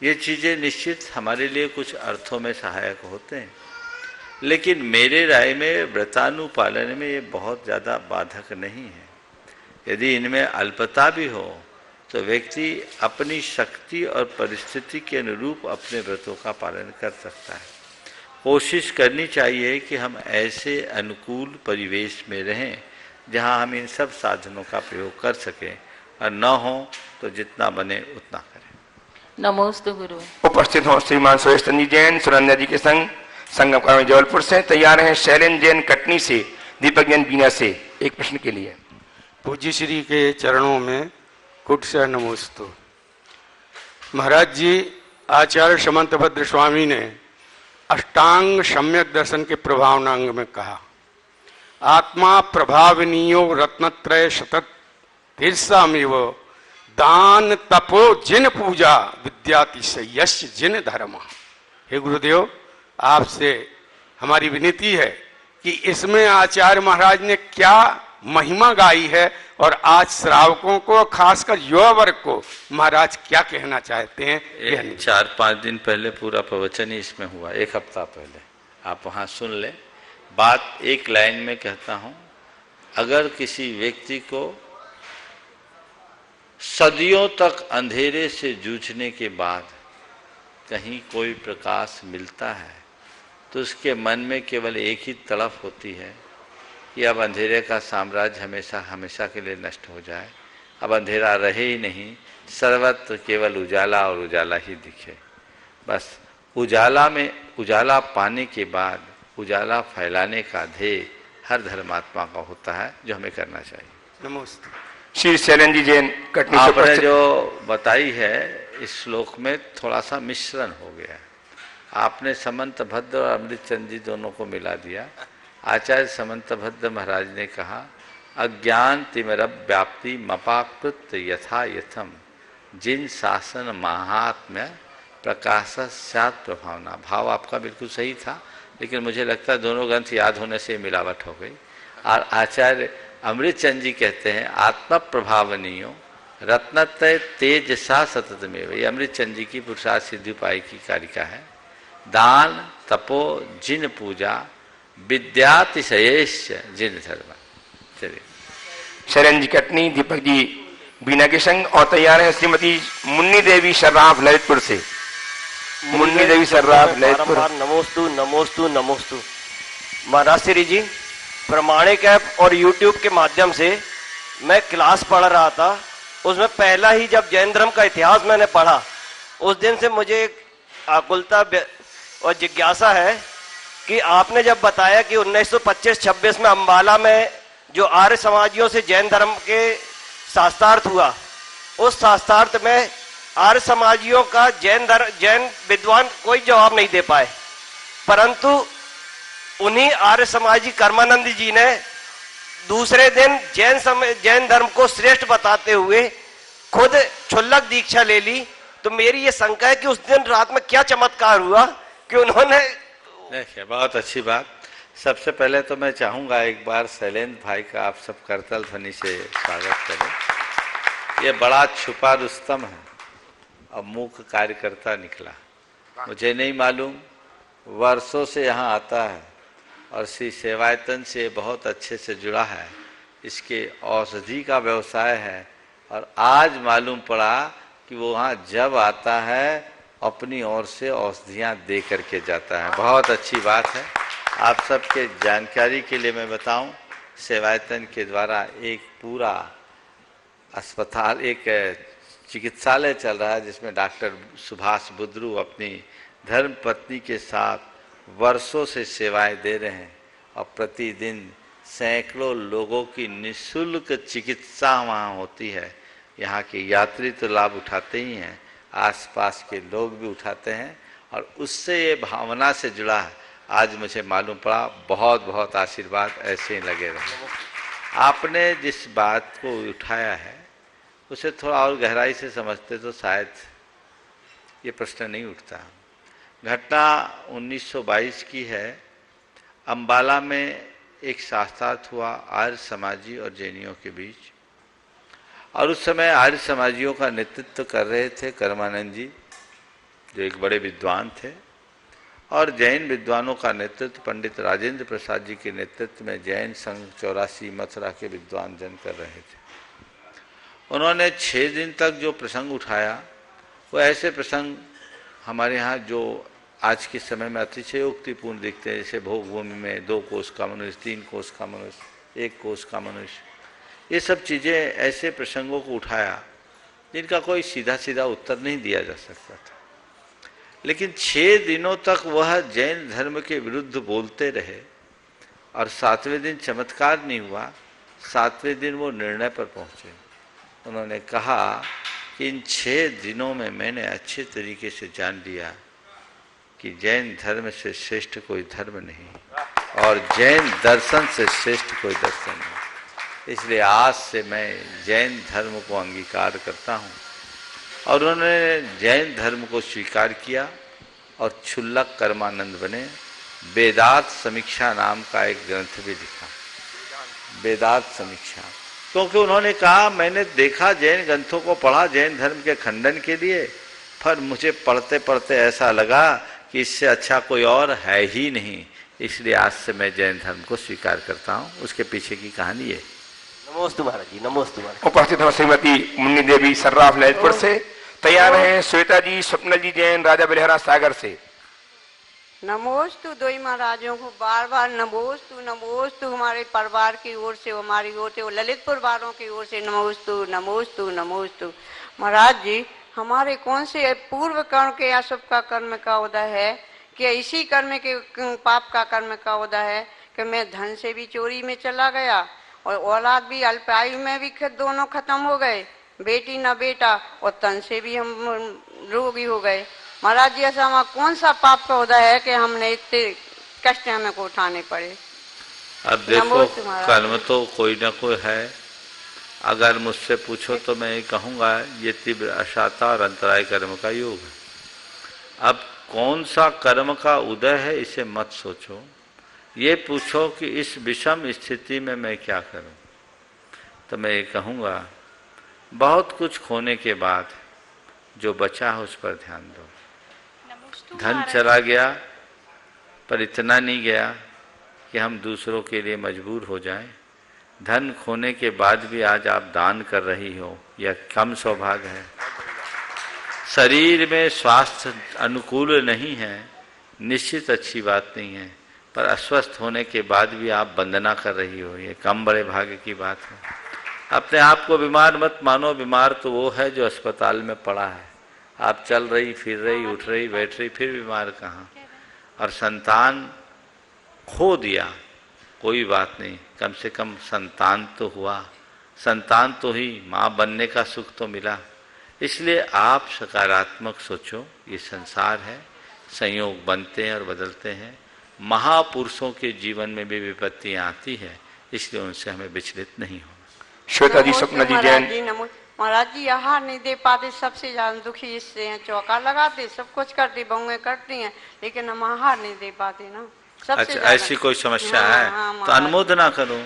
ये चीज़ें निश्चित हमारे लिए कुछ अर्थों में सहायक होते हैं, लेकिन मेरे राय में व्रतानुपालन में ये बहुत ज़्यादा बाधक नहीं है। यदि इनमें अल्पता भी हो तो व्यक्ति अपनी शक्ति और परिस्थिति के अनुरूप अपने व्रतों का पालन कर सकता है। कोशिश करनी चाहिए कि हम ऐसे अनुकूल परिवेश में रहें जहां हम इन सब साधनों का प्रयोग कर सकें, और न हो तो जितना बने उतना करें। नमोस्तु गुरु। उपस्थित हो श्रीमान सुरेश चंद्र जी, सुनंदा जी के संग संगम कॉलोनी जबलपुर से। तैयार हैं शैलेंद्र जैन कटनी से, दीपक जैन बीना से। एक प्रश्न के लिए पूज्य श्री के चरणों में कुटशः नमोस्तु। महाराज जी, आचार्य समंतभद्र स्वामी ने अष्टांग सम्यक दर्शन के प्रभावनांग में कहा, आत्मा प्रभावनीयो रत्नत्रय शतत तीर्थामिव दान तपो जिन पूजा विद्यातिशयस्य जिन धर्म। हे गुरुदेव, आपसे हमारी विनती है कि इसमें आचार्य महाराज ने क्या महिमा गाई है और आज श्रावकों को, खासकर युवा वर्ग को महाराज क्या कहना चाहते हैं? 4-5 दिन पहले पूरा प्रवचन ही इसमें हुआ, 1 हफ्ता पहले, आप वहाँ सुन लें। बात एक लाइन में कहता हूँ, अगर किसी व्यक्ति को सदियों तक अंधेरे से जूझने के बाद कहीं कोई प्रकाश मिलता है तो उसके मन में केवल एक ही तड़प होती है कि अब अंधेरे का साम्राज्य हमेशा हमेशा के लिए नष्ट हो जाए, अब अंधेरा रहे ही नहीं, सर्वत्र केवल उजाला और उजाला ही दिखे। बस उजाला पाने के बाद उजाला फैलाने का ध्येय हर धर्मात्मा का होता है, जो हमें करना चाहिए। नमोस्तु। श्री शैलेंद्र जी जैन कटनी से आपने उपस्थित। जो बताई है इस श्लोक में थोड़ा सा मिश्रण हो गया। आपने समंत भद्र और अमृत चंद जी दोनों को मिला दिया। आचार्य समंत भद्र महाराज ने कहा अज्ञान तिमिरब व्याप्ति मपाकृत यथा यथम जिन शासन महात्म्य प्रकाश सात प्रभावना। भाव आपका बिल्कुल सही था, लेकिन मुझे लगता है दोनों ग्रंथ याद होने से मिलावट हो गई। और आचार्य अमृत चंद जी कहते हैं आत्म प्रभावनीयो रत्नतय तेज सा सतत में। ये अमृत चंद जी की पुरुषार्थ सिद्धि उपाय की कारिका है। दान तपो जिन पूजा विद्यातिशयेश जिन धर्म। चलिए शैलेंद्र जी कटनी, दीपक जी बीना के संग, और तैयार है श्रीमती मुन्नी देवी सर्राफ ललितपुर से। मुन्नी देवी सर्राफ ललितपुर। नमोस्तु नमोस्तु नमोस्तु। महाराज श्री जी, प्रमाणिक ऐप और यूट्यूब के माध्यम से मैं क्लास पढ़ रहा था। उसमें पहला ही जब जैन धर्म का इतिहास मैंने पढ़ा, उस दिन से मुझे आकुलता और जिज्ञासा है कि आपने जब बताया कि 1925-26 में अम्बाला में जो आर्य समाजियों से जैन धर्म के शास्त्रार्थ हुआ, उस शास्त्रार्थ में आर्य समाजियों का जैन विद्वान कोई जवाब नहीं दे पाए, परंतु उन्हीं आर्य समाजी कर्मानंद जी ने दूसरे दिन जैन धर्म को श्रेष्ठ बताते हुए खुद क्षुल्लक दीक्षा ले ली। तो मेरी ये शंका है कि उस दिन रात में क्या चमत्कार हुआ कि उन्होंने। देखिए, बहुत अच्छी बात। सबसे पहले तो मैं चाहूँगा एक बार शैलेंद्र भाई का आप सब करतल ध्वनि से स्वागत करें। ये बड़ा छुपा रुस्तम है और मूक कार्यकर्ता निकला। मुझे नहीं मालूम, वर्षों से यहाँ आता है और श्री सेवायतन से बहुत अच्छे से जुड़ा है। इसके औषधि का व्यवसाय है और आज मालूम पड़ा कि वो वहाँ जब आता है अपनी ओर से औषधियाँ दे करके जाता है। बहुत अच्छी बात है। आप सबके जानकारी के लिए मैं बताऊं, सेवायतन के द्वारा एक पूरा अस्पताल, एक चिकित्सालय चल रहा है जिसमें डॉक्टर सुभाष बुद्रू अपनी धर्म पत्नी के साथ वर्षों से सेवाएं दे रहे हैं और प्रतिदिन सैकड़ों लोगों की निःशुल्क चिकित्सा वहाँ होती है। यहाँ के यात्री तो लाभ उठाते ही हैं, आसपास के लोग भी उठाते हैं और उससे ये भावना से जुड़ा है। आज मुझे मालूम पड़ा, बहुत बहुत आशीर्वाद ऐसे ही लगे रहे। आपने जिस बात को उठाया है उसे थोड़ा और गहराई से समझते तो शायद ये प्रश्न नहीं उठता। घटना 1922 की है। अम्बाला में एक शास्त्रार्थ हुआ आर्य समाजी और जैनियों के बीच, और उस समय आर्य समाजियों का नेतृत्व कर रहे थे कर्मानंद जी, जो एक बड़े विद्वान थे, और जैन विद्वानों का नेतृत्व पंडित राजेंद्र प्रसाद जी के नेतृत्व में जैन संघ 84 मथुरा के विद्वान जन कर रहे थे। उन्होंने 6 दिन तक जो प्रसंग उठाया वो ऐसे प्रसंग हमारे यहाँ जो आज के समय में अतिशयोक्तिपूर्ण दिखते हैं, जैसे भोग भूमि में 2 कोष का मनुष्य, 3 कोष का मनुष्य, 1 कोष का मनुष्य, ये सब चीज़ें ऐसे प्रसंगों को उठाया जिनका कोई सीधा सीधा उत्तर नहीं दिया जा सकता था। लेकिन 6 दिनों तक वह जैन धर्म के विरुद्ध बोलते रहे और 7वें दिन चमत्कार नहीं हुआ। 7वें दिन वो निर्णय पर पहुँचे। उन्होंने कहा कि इन 6 दिनों में मैंने अच्छे तरीके से जान लिया कि जैन धर्म से श्रेष्ठ कोई धर्म नहीं और जैन दर्शन से श्रेष्ठ कोई दर्शन नहीं। इसलिए आज से मैं जैन धर्म को अंगीकार करता हूँ। और उन्होंने जैन धर्म को स्वीकार किया और क्षुल्लक कर्मानंद बने। वेदांत समीक्षा नाम का एक ग्रंथ भी लिखा, वेदांत समीक्षा, क्योंकि उन्होंने कहा मैंने देखा, जैन ग्रंथों को पढ़ा जैन धर्म के खंडन के लिए, पर मुझे पढ़ते पढ़ते ऐसा लगा कि इससे अच्छा कोई और है ही नहीं। इसलिए आज से मैं जैन धर्म को स्वीकार करता हूँ। उसके पीछे की कहानी है। नमोस्तु महाराज जी, नमोस्तु महाराज। उपस्थित हो श्रीमती मुन्नी देवी सर्राफ ललितपुर से। तैयार हैं श्वेता जी स्वप्नल जी जैन राजा बिलहरा सागर से। नमोस्तु दोई महाराजों को बार बार नमोस्तु नमोस्तु, हमारे परिवार की ओर से, हमारी ओर से, ललितपुर वालों की ओर से नमोस्तु नमोस्तु नमोस्तु। महाराज जी, हमारे कौन से पूर्व कर्म के या शुभ का कर्म का उदय है कि इसी कर्म के पाप का कर्म का उदय है कि मैं धन से भी चोरी में चला गया और औलाद भी अल्पायु में भी दोनों खत्म हो गए, बेटी ना बेटा, और तन से भी हम रोगी हो गए। महाराज जी ऐसा हमारा कौन सा पाप का उदय है कि हमने इतने कष्ट हमें को उठाने पड़े। अब देखो कर्म तो कोई ना कोई है। अगर मुझसे पूछो तो मैं ये कहूँगा ये तीव्र अशाता और अंतराय कर्म का योग है। अब कौन सा कर्म का उदय है इसे मत सोचो, ये पूछो कि इस विषम स्थिति में मैं क्या करूं। तो मैं ये कहूँगा बहुत कुछ खोने के बाद जो बचा है उस पर ध्यान दो। धन चला गया पर इतना नहीं गया कि हम दूसरों के लिए मजबूर हो जाएं। धन खोने के बाद भी आज आप दान कर रही हो, यह कम सौभाग्य है। शरीर में स्वास्थ्य अनुकूल नहीं है, निश्चित अच्छी बात नहीं है, पर अस्वस्थ होने के बाद भी आप वंदना कर रही हो, ये कम बड़े भाग्य की बात है। अपने आप को बीमार मत मानो, बीमार तो वो है जो अस्पताल में पड़ा है। आप चल रही, फिर रही, उठ रही, बैठ रही, फिर बीमार कहाँ। और संतान खो दिया कोई बात नहीं, कम से कम संतान तो हुआ, संतान तो ही माँ बनने का सुख तो मिला। इसलिए आप सकारात्मक सोचो, ये संसार है, संयोग बनते हैं और बदलते हैं। महापुरुषों के जीवन में भी विपत्तियां आती है, इसलिए उनसे हमें विचलित नहीं होना। श्वेता जी, स्वप्ना जी, जैन। महाराज जी आहार नहीं दे पाते, सबसे ज्यादा दुखी इससे हैं। चौका लगाते, सब कुछ करते, बहुएं करती हैं, लेकिन हम आहार नहीं दे पाते ना। अच्छा, ऐसी कोई समस्या है तो अनुमोदना करो।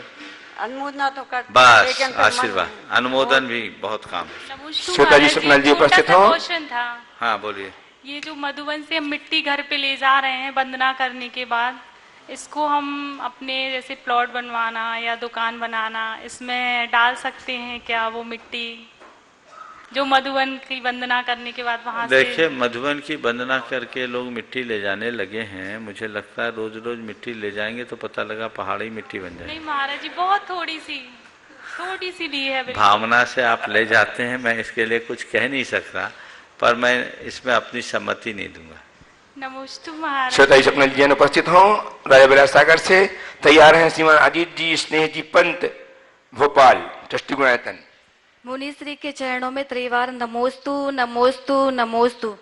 अनुमोदना तो करते बस, लेकिन आशीर्वाद, अनुमोदन भी बहुत काम है। श्वेता जी, स्वप्ना जी उपस्थित हो। क्वेश्चन था। हाँ बोलिए। ये जो मधुबन से हम मिट्टी घर पे ले जा रहे हैं वंदना करने के बाद, इसको हम अपने जैसे प्लॉट बनवाना या दुकान बनाना, इसमें डाल सकते हैं क्या वो मिट्टी जो मधुबन की वंदना करने के बाद वहाँ से? देखिए, मधुबन की वंदना करके लोग मिट्टी ले जाने लगे हैं। मुझे लगता है रोज रोज मिट्टी ले जाएंगे तो पता लगा पहाड़ी मिट्टी बन जाएगी। नहीं महाराज जी, बहुत थोड़ी सी ली है। भावना से आप ले जाते हैं, मैं इसके लिए कुछ कह नहीं सकता, पर मैं इसमें अपनी सम्मति नहीं दूंगा। नमोस्तु महाराज। श्वेता जी, स्वप्ना जी, जैन उपस्थित हो। राजा विलास सागर से तैयार हैं श्रीमान अजीत जी, स्नेह जी पंत, भोपाल, ट्रस्टी गुणायतन। मुनिश्री के चरणों में त्रिवार नमोस्तु नमोस्तु नमोस्तु।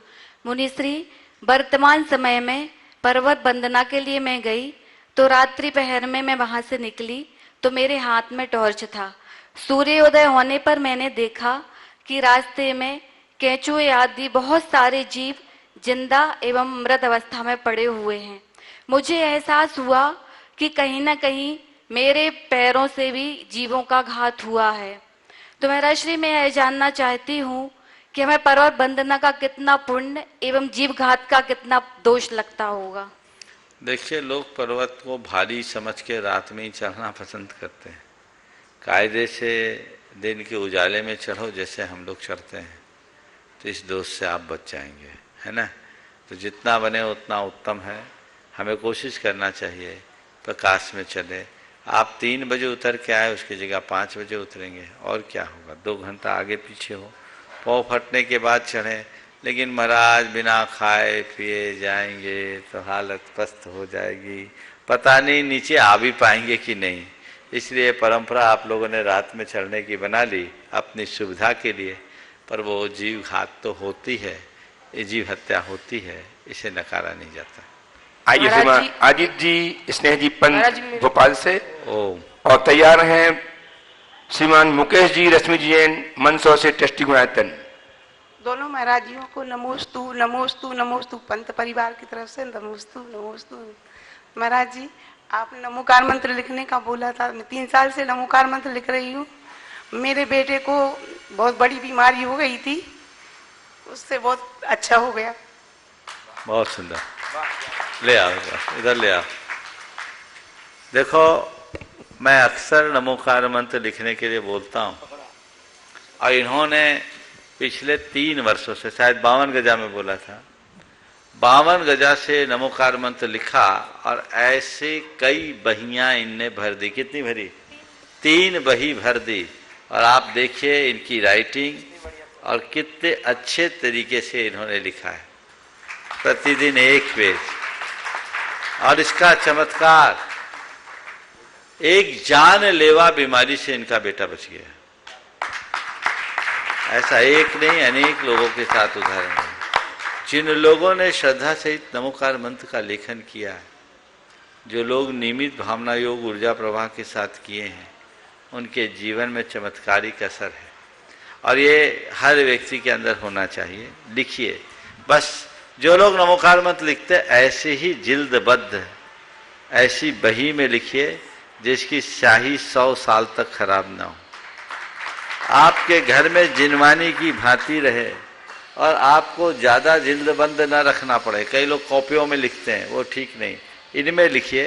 मुनिश्री, वर्तमान समय में पर्वत वंदना के लिए मैं गई तो रात्रि पहर में मैं वहां से निकली तो मेरे हाथ में टॉर्च था। सूर्योदय होने पर मैंने देखा कि रास्ते में केंचुए आदि बहुत सारे जीव जिंदा एवं मृत अवस्था में पड़े हुए हैं। मुझे एहसास हुआ कि कहीं ना कहीं मेरे पैरों से भी जीवों का घात हुआ है। तो महाराज श्री, मैं यह जानना चाहती हूँ कि हमें पर्वत वंदना का कितना पुण्य एवं जीव घात का कितना दोष लगता होगा। देखिए, लोग पर्वत को भारी समझ के रात में ही चढ़ना पसंद करते हैं। कायदे से दिन के उजाले में चढ़ो जैसे हम लोग चढ़ते हैं, तो इस दोष से आप बच जाएंगे, है ना। तो जितना बने उतना उत्तम है। हमें कोशिश करना चाहिए प्रकाश में चले। आप 3 बजे उतर के आए, उसकी जगह 5 बजे उतरेंगे, और क्या होगा, 2 घंटा आगे पीछे हो। पाँव फटने के बाद चढ़ें, लेकिन महाराज बिना खाए पिए जाएंगे तो हालत पस्त हो जाएगी, पता नहीं नीचे आ भी पाएंगे कि नहीं। इसलिए परंपरा आप लोगों ने रात में चढ़ने की बना ली अपनी सुविधा के लिए, पर वो जीव घात तो होती है, ये जीव हत्या होती है, इसे नकारा नहीं जाता। आइए श्रीमान अजीत जी, स्नेह जी पंत, भोपाल से। ओम। और तैयार हैं श्रीमान मुकेश जी, रश्मि जी जैन, मंदसौर से, ट्रस्टी गुणायतन। दोनों महाराजियों को नमोस्तु नमोस्तु नमोस्तु, पंत परिवार की तरफ से नमोस्तु नमोस्तु। महाराज जी, आपने नमोकार मंत्र लिखने का बोला था, मैं 3 साल से नमोकार मंत्र लिख रही हूँ। मेरे बेटे को बहुत बड़ी बीमारी हो गई थी, उससे बहुत अच्छा हो गया। बहुत सुंदर, ले आओ इधर ले आओ। देखो, मैं अक्सर नमोकार मंत्र लिखने के लिए बोलता हूँ, और इन्होंने पिछले 3 वर्षों से, शायद 52 गजा में बोला था, 52 गजा से नमोकार मंत्र लिखा, और ऐसे कई बहियां इनने भर दी। कितनी भरी? 3 बही भर दी। और आप देखिए इनकी राइटिंग, और कितने अच्छे तरीके से इन्होंने लिखा है, प्रतिदिन 1 पेज। और इसका चमत्कार, एक जानलेवा बीमारी से इनका बेटा बच गया। ऐसा एक नहीं अनेक लोगों के साथ उदाहरण है। जिन लोगों ने श्रद्धा सहित नमोकार मंत्र का लेखन किया है, जो लोग नियमित भावना योग ऊर्जा प्रवाह के साथ किए हैं, उनके जीवन में चमत्कारिक असर है और ये हर व्यक्ति के अंदर होना चाहिए। लिखिए, बस जो लोग नमोकार मंत्र लिखते ऐसे ही जिल्दबद्ध ऐसी बही में लिखिए जिसकी स्याही 100 साल तक खराब ना हो, आपके घर में जिनवानी की भांति रहे और आपको ज़्यादा जिल्दबंद न रखना पड़े। कई लोग कॉपियों में लिखते हैं, वो ठीक नहीं। इनमें लिखिए,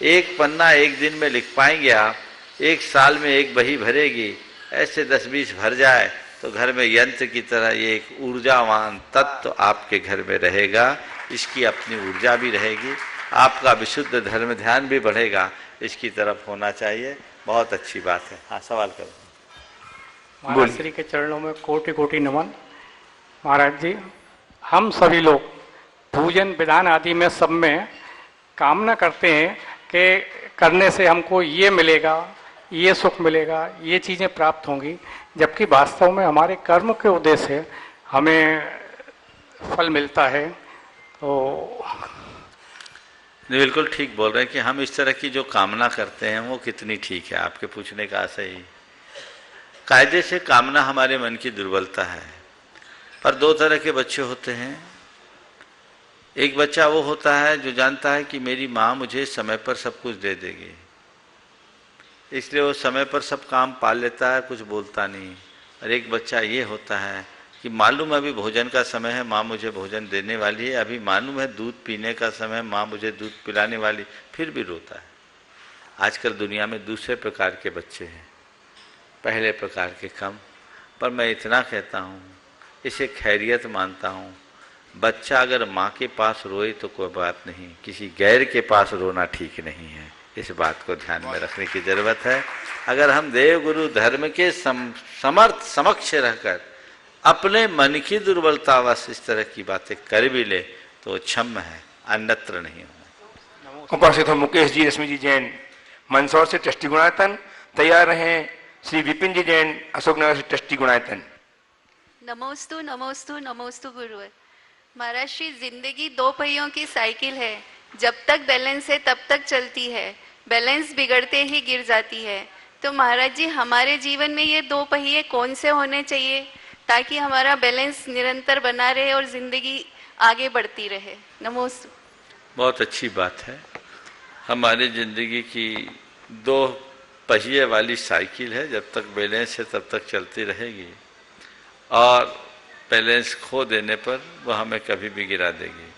एक पन्ना एक दिन में लिख पाएंगे आप, एक साल में एक बही भरेगी। ऐसे 10-20 भर जाए तो घर में यंत्र की तरह ये एक ऊर्जावान तत्व आपके घर में रहेगा। इसकी अपनी ऊर्जा भी रहेगी, आपका विशुद्ध धर्म ध्यान भी बढ़ेगा। इसकी तरफ होना चाहिए। बहुत अच्छी बात है। हाँ, सवाल करो। महाराज श्री के चरणों में कोटि कोटि नमन। महाराज जी, हम सभी लोग पूजन विधान आदि में सब में कामना करते हैं कि करने से हमको ये मिलेगा, ये सुख मिलेगा, ये चीज़ें प्राप्त होंगी, जबकि वास्तव में हमारे कर्म के उदय से हमें फल मिलता है। तो बिल्कुल ठीक बोल रहे हैं कि हम इस तरह की जो कामना करते हैं वो कितनी ठीक है। आपके पूछने का आशय ही, कायदे से कामना हमारे मन की दुर्बलता है। पर दो तरह के बच्चे होते हैं। एक बच्चा वो होता है जो जानता है कि मेरी माँ मुझे समय पर सब कुछ दे देगी, इसलिए वो समय पर सब काम पाल लेता है, कुछ बोलता नहीं। और एक बच्चा ये होता है कि मालूम है अभी भोजन का समय है, माँ मुझे भोजन देने वाली है, अभी मालूम है दूध पीने का समय, माँ मुझे दूध पिलाने वाली, फिर भी रोता है। आजकल दुनिया में दूसरे प्रकार के बच्चे हैं, पहले प्रकार के कम। पर मैं इतना कहता हूँ, इसे खैरियत मानता हूँ। बच्चा अगर माँ के पास रोए तो कोई बात नहीं, किसी गैर के पास रोना ठीक नहीं है। इस बात को ध्यान में रखने की जरूरत है। अगर हम देव गुरु धर्म के समर्थ समक्ष रहकर अपने मन की दुर्बलतावश इस तरह की बातें कर भी ले तो क्षम्य है, अन्यत्र नहीं होना। उपस्थित हो मुकेश जी, रश्मि जी जैन मंदसौर से ट्रस्टी गुणायतन, तैयार रहें श्री विपिन जी जैन अशोकनगर से ट्रस्टी गुणायतन। नमोस्तु नमोस्तु नमोस्तु गुरुवर। महाराज श्री, जिंदगी दो पहियों की साइकिल है, जब तक बैलेंस है तब तक चलती है, बैलेंस बिगड़ते ही गिर जाती है। तो महाराज जी, हमारे जीवन में ये दो पहिए कौन से होने चाहिए ताकि हमारा बैलेंस निरंतर बना रहे और जिंदगी आगे बढ़ती रहे? नमोस्तु। बहुत अच्छी बात है। हमारी जिंदगी की दो पहिए वाली साइकिल है, जब तक बैलेंस है तब तक चलती रहेगी और बैलेंस खो देने पर वह हमें कभी भी गिरा देगी।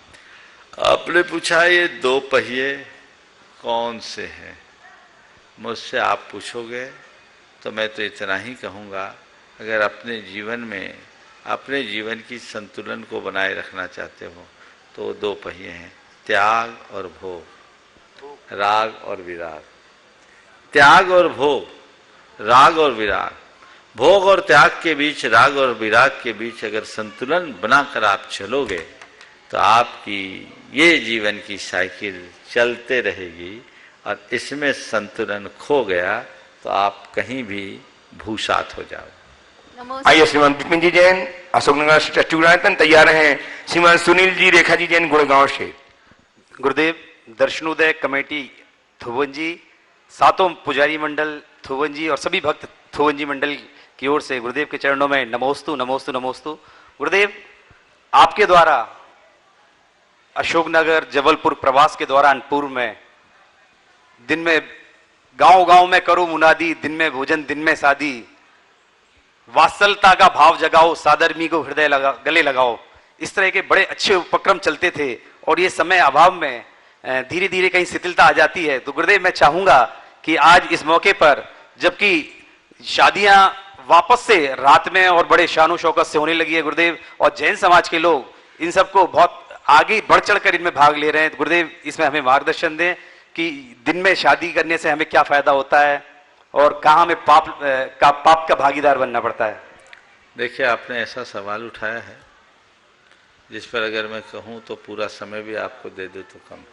आपने पूछा ये दो पहिए कौन से हैं, मुझसे आप पूछोगे तो मैं तो इतना ही कहूँगा, अगर अपने जीवन में अपने जीवन की संतुलन को बनाए रखना चाहते हो तो दो पहिए हैं, त्याग और भोग, राग और विराग। त्याग और भोग, राग और विराग, भोग और त्याग के बीच, राग और विराग के बीच अगर संतुलन बनाकर आप चलोगे तो आपकी ये जीवन की साइकिल चलते रहेगी। और इसमें संतुलन खो गया तो आप कहीं भी भूसात हो जाओ। आइए श्रीमान विपिन जी जैन अशोकनगर से ट्रस्टी गुणायतन, तैयार हैं श्रीमान सुनील जी रेखा जी जैन गुड़गांव से। गुरुदेव, दर्शनोदय कमेटी थुवन जी, सातों पुजारी मंडल थुवन जी और सभी भक्त थुवन जी मंडल की ओर से गुरुदेव के चरणों में नमोस्तु नमोस्तु नमोस्तु। गुरुदेव, आपके द्वारा अशोकनगर जबलपुर प्रवास के दौरान पूर्व में दिन में गांव गांव में करो मुनादी, दिन में भोजन दिन में शादी, वात्सलता का भाव जगाओ, सादरमी को हृदय गले लगाओ, इस तरह के बड़े अच्छे उपक्रम चलते थे। और ये समय अभाव में धीरे धीरे कहीं शिथिलता आ जाती है। तो गुरुदेव, मैं चाहूंगा कि आज इस मौके पर, जबकि शादियां वापस से रात में और बड़े शानो शौकत से होने लगी है गुरुदेव, और जैन समाज के लोग इन सबको बहुत आगे बढ़ चढ़कर इनमें भाग ले रहे हैं, तो गुरुदेव इसमें हमें मार्गदर्शन दें कि दिन में शादी करने से हमें क्या फायदा होता है और कहाँ हमें पाप का भागीदार बनना पड़ता है। देखिए, आपने ऐसा सवाल उठाया है जिस पर अगर मैं कहूँ तो पूरा समय भी आपको दे दूँ तो कम।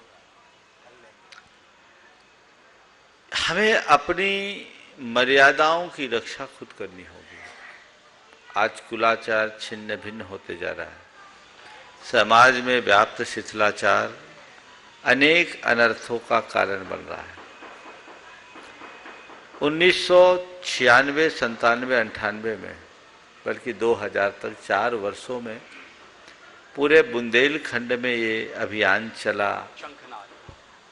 हमें अपनी मर्यादाओं की रक्षा खुद करनी होगी। आज कुलाचार छिन्न भिन्न होते जा रहा है। समाज में व्याप्त शिथिलाचार अनेक अनर्थों का कारण बन रहा है। 1996, 97, 98 में, बल्कि 2000 तक 4 वर्षों में पूरे बुंदेलखंड में ये अभियान चला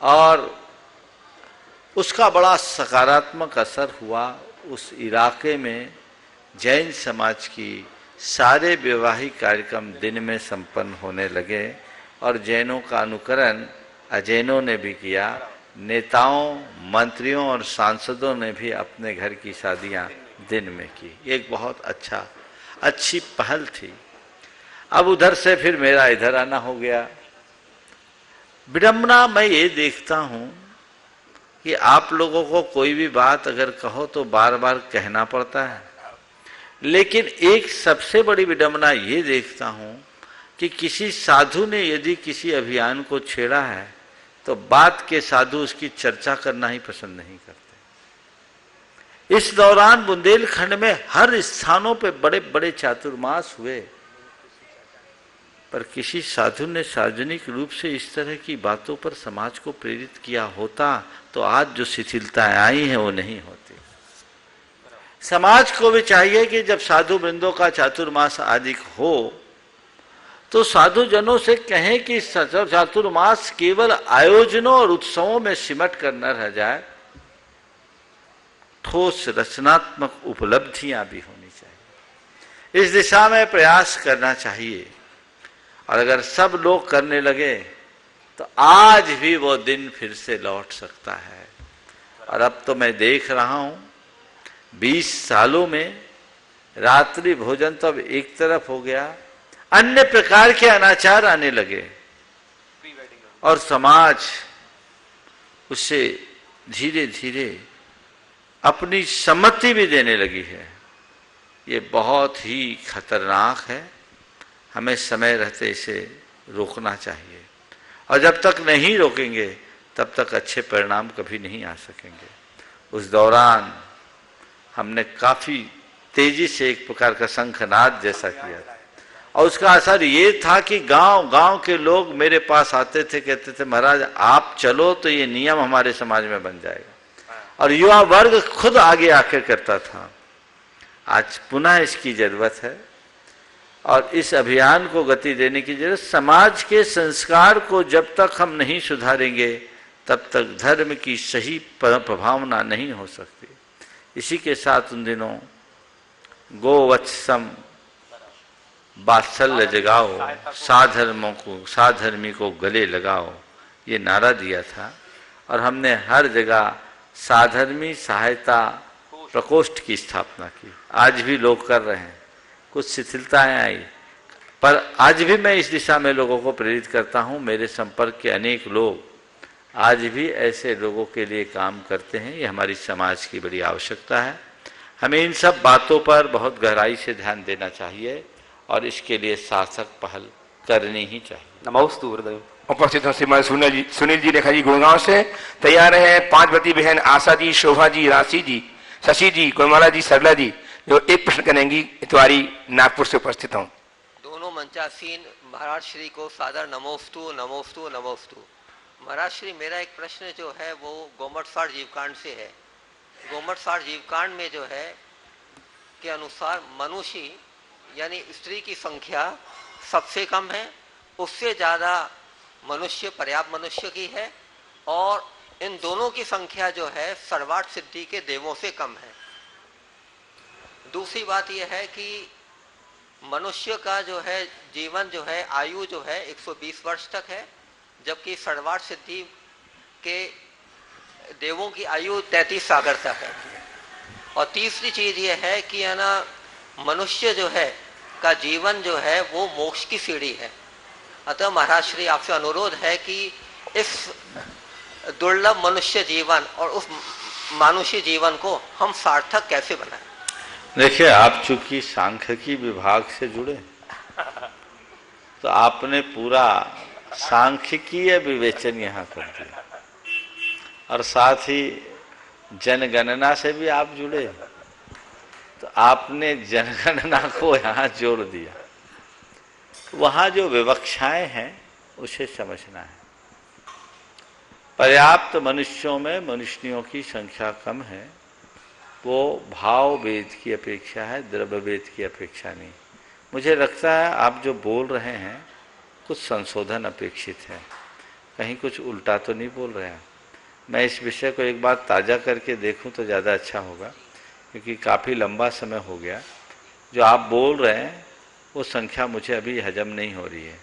और उसका बड़ा सकारात्मक असर हुआ। उस इलाके में जैन समाज की सारे वैवाहिक कार्यक्रम दिन में संपन्न होने लगे और जैनों का अनुकरण अजैनों ने भी किया। नेताओं, मंत्रियों और सांसदों ने भी अपने घर की शादियां दिन में की। एक बहुत अच्छी पहल थी। अब उधर से फिर मेरा इधर आना हो गया। विडंबना मैं ये देखता हूं कि आप लोगों को कोई भी बात अगर कहो तो बार बार कहना पड़ता है, लेकिन एक सबसे बड़ी विडंबना ये देखता हूं कि किसी साधु ने यदि किसी अभियान को छेड़ा है तो बात के साधु उसकी चर्चा करना ही पसंद नहीं करते। इस दौरान बुंदेलखंड में हर स्थानों पे बड़े बड़े चातुर्मास हुए, पर किसी साधु ने सार्वजनिक रूप से इस तरह की बातों पर समाज को प्रेरित किया होता तो आज जो शिथिलताएं आई हैं वो नहीं होती। समाज को भी चाहिए कि जब साधु वृंदों का चातुर्मास आदि हो तो साधु जनों से कहें कि चातुर्मास केवल आयोजनों और उत्सवों में सिमट कर न रह जाए, ठोस रचनात्मक उपलब्धियां भी होनी चाहिए। इस दिशा में प्रयास करना चाहिए और अगर सब लोग करने लगे तो आज भी वो दिन फिर से लौट सकता है। और अब तो मैं देख रहा हूं 20 सालों में रात्रि भोजन तो अब एक तरफ हो गया, अन्य प्रकार के अनाचार आने लगे और समाज उससे धीरे धीरे अपनी सम्मति भी देने लगी है। ये बहुत ही खतरनाक है। हमें समय रहते इसे रोकना चाहिए और जब तक नहीं रोकेंगे तब तक अच्छे परिणाम कभी नहीं आ सकेंगे। उस दौरान हमने काफी तेजी से एक प्रकार का शंखनाद जैसा किया और उसका असर ये था कि गांव गांव के लोग मेरे पास आते थे, कहते थे महाराज आप चलो तो ये नियम हमारे समाज में बन जाएगा। और युवा वर्ग खुद आगे आकर करता था। आज पुनः इसकी जरूरत है और इस अभियान को गति देने की जरूरत। समाज के संस्कार को जब तक हम नहीं सुधारेंगे तब तक धर्म की सही प्रभावना नहीं हो सकती। इसी के साथ उन दिनों गोवत्सम वात्सल्य जगाओ, साधर्मी को गले लगाओ, ये नारा दिया था और हमने हर जगह साधर्मी सहायता प्रकोष्ठ की स्थापना की। आज भी लोग कर रहे हैं। कुछ शिथिलताएं आई पर आज भी मैं इस दिशा में लोगों को प्रेरित करता हूं। मेरे संपर्क के अनेक लोग आज भी ऐसे लोगों के लिए काम करते हैं। ये हमारी समाज की बड़ी आवश्यकता है। हमें इन सब बातों पर बहुत गहराई से ध्यान देना चाहिए और इसके लिए सार्थक पहल करनी ही चाहिए। नमोस्तु हृदय। उपस्थित हैं श्रीमती सुनील जी रेखा जी गुड़गांव से। तैयार है 5 बती बहन आशा जी, शोभा जी, राशि जी, शशि जी, कोमला जी, सरला जी, जो एक प्रश्न करेंगी। इतवारी नागपुर से उपस्थित हूँ। दोनों मंचासीन महाराज श्री को सादर नमोस्तु नमोस्तु नमोस्तु। महाराज श्री, मेरा एक प्रश्न जो है वो गोमटसार जीवकांड से है। गोमटसार जीवकांड में जो है के अनुसार मनुष्य यानी स्त्री की संख्या सबसे कम है, उससे ज़्यादा मनुष्य पर्याप्त मनुष्य की है और इन दोनों की संख्या जो है सर्वार्थ सिद्धि के देवों से कम है। दूसरी बात यह है कि मनुष्य का जो है जीवन जो है आयु जो है 120 वर्ष तक है, जबकि सर्वार्थ सिद्धि के देवों की आयु 33 सागर तक है। और तीसरी चीज ये है कि है ना मनुष्य जो है का जीवन जो है वो मोक्ष की सीढ़ी है। अतः महाराज श्री आपसे अनुरोध है कि इस दुर्लभ मनुष्य जीवन और उस मानुषी जीवन को हम सार्थक कैसे बनाएं। देखिए, आप चूंकि सांख्यिकी विभाग से जुड़े तो आपने पूरा सांख्यिकीय विवेचन यहाँ कर दिया और साथ ही जनगणना से भी आप जुड़े, तो आपने जनगणना को यहाँ जोड़ दिया। वहाँ जो विवक्षाएं हैं उसे समझना है। पर्याप्त मनुष्यों में मनुष्यों की संख्या कम है, वो भाव वेद की अपेक्षा है, द्रव्य वेद की अपेक्षा नहीं। मुझे लगता है आप जो बोल रहे हैं कुछ संशोधन अपेक्षित है, कहीं कुछ उल्टा तो नहीं बोल रहे हैं। मैं इस विषय को एक बार ताज़ा करके देखूं तो ज़्यादा अच्छा होगा, क्योंकि काफ़ी लंबा समय हो गया। जो आप बोल रहे हैं वो संख्या मुझे अभी हजम नहीं हो रही है।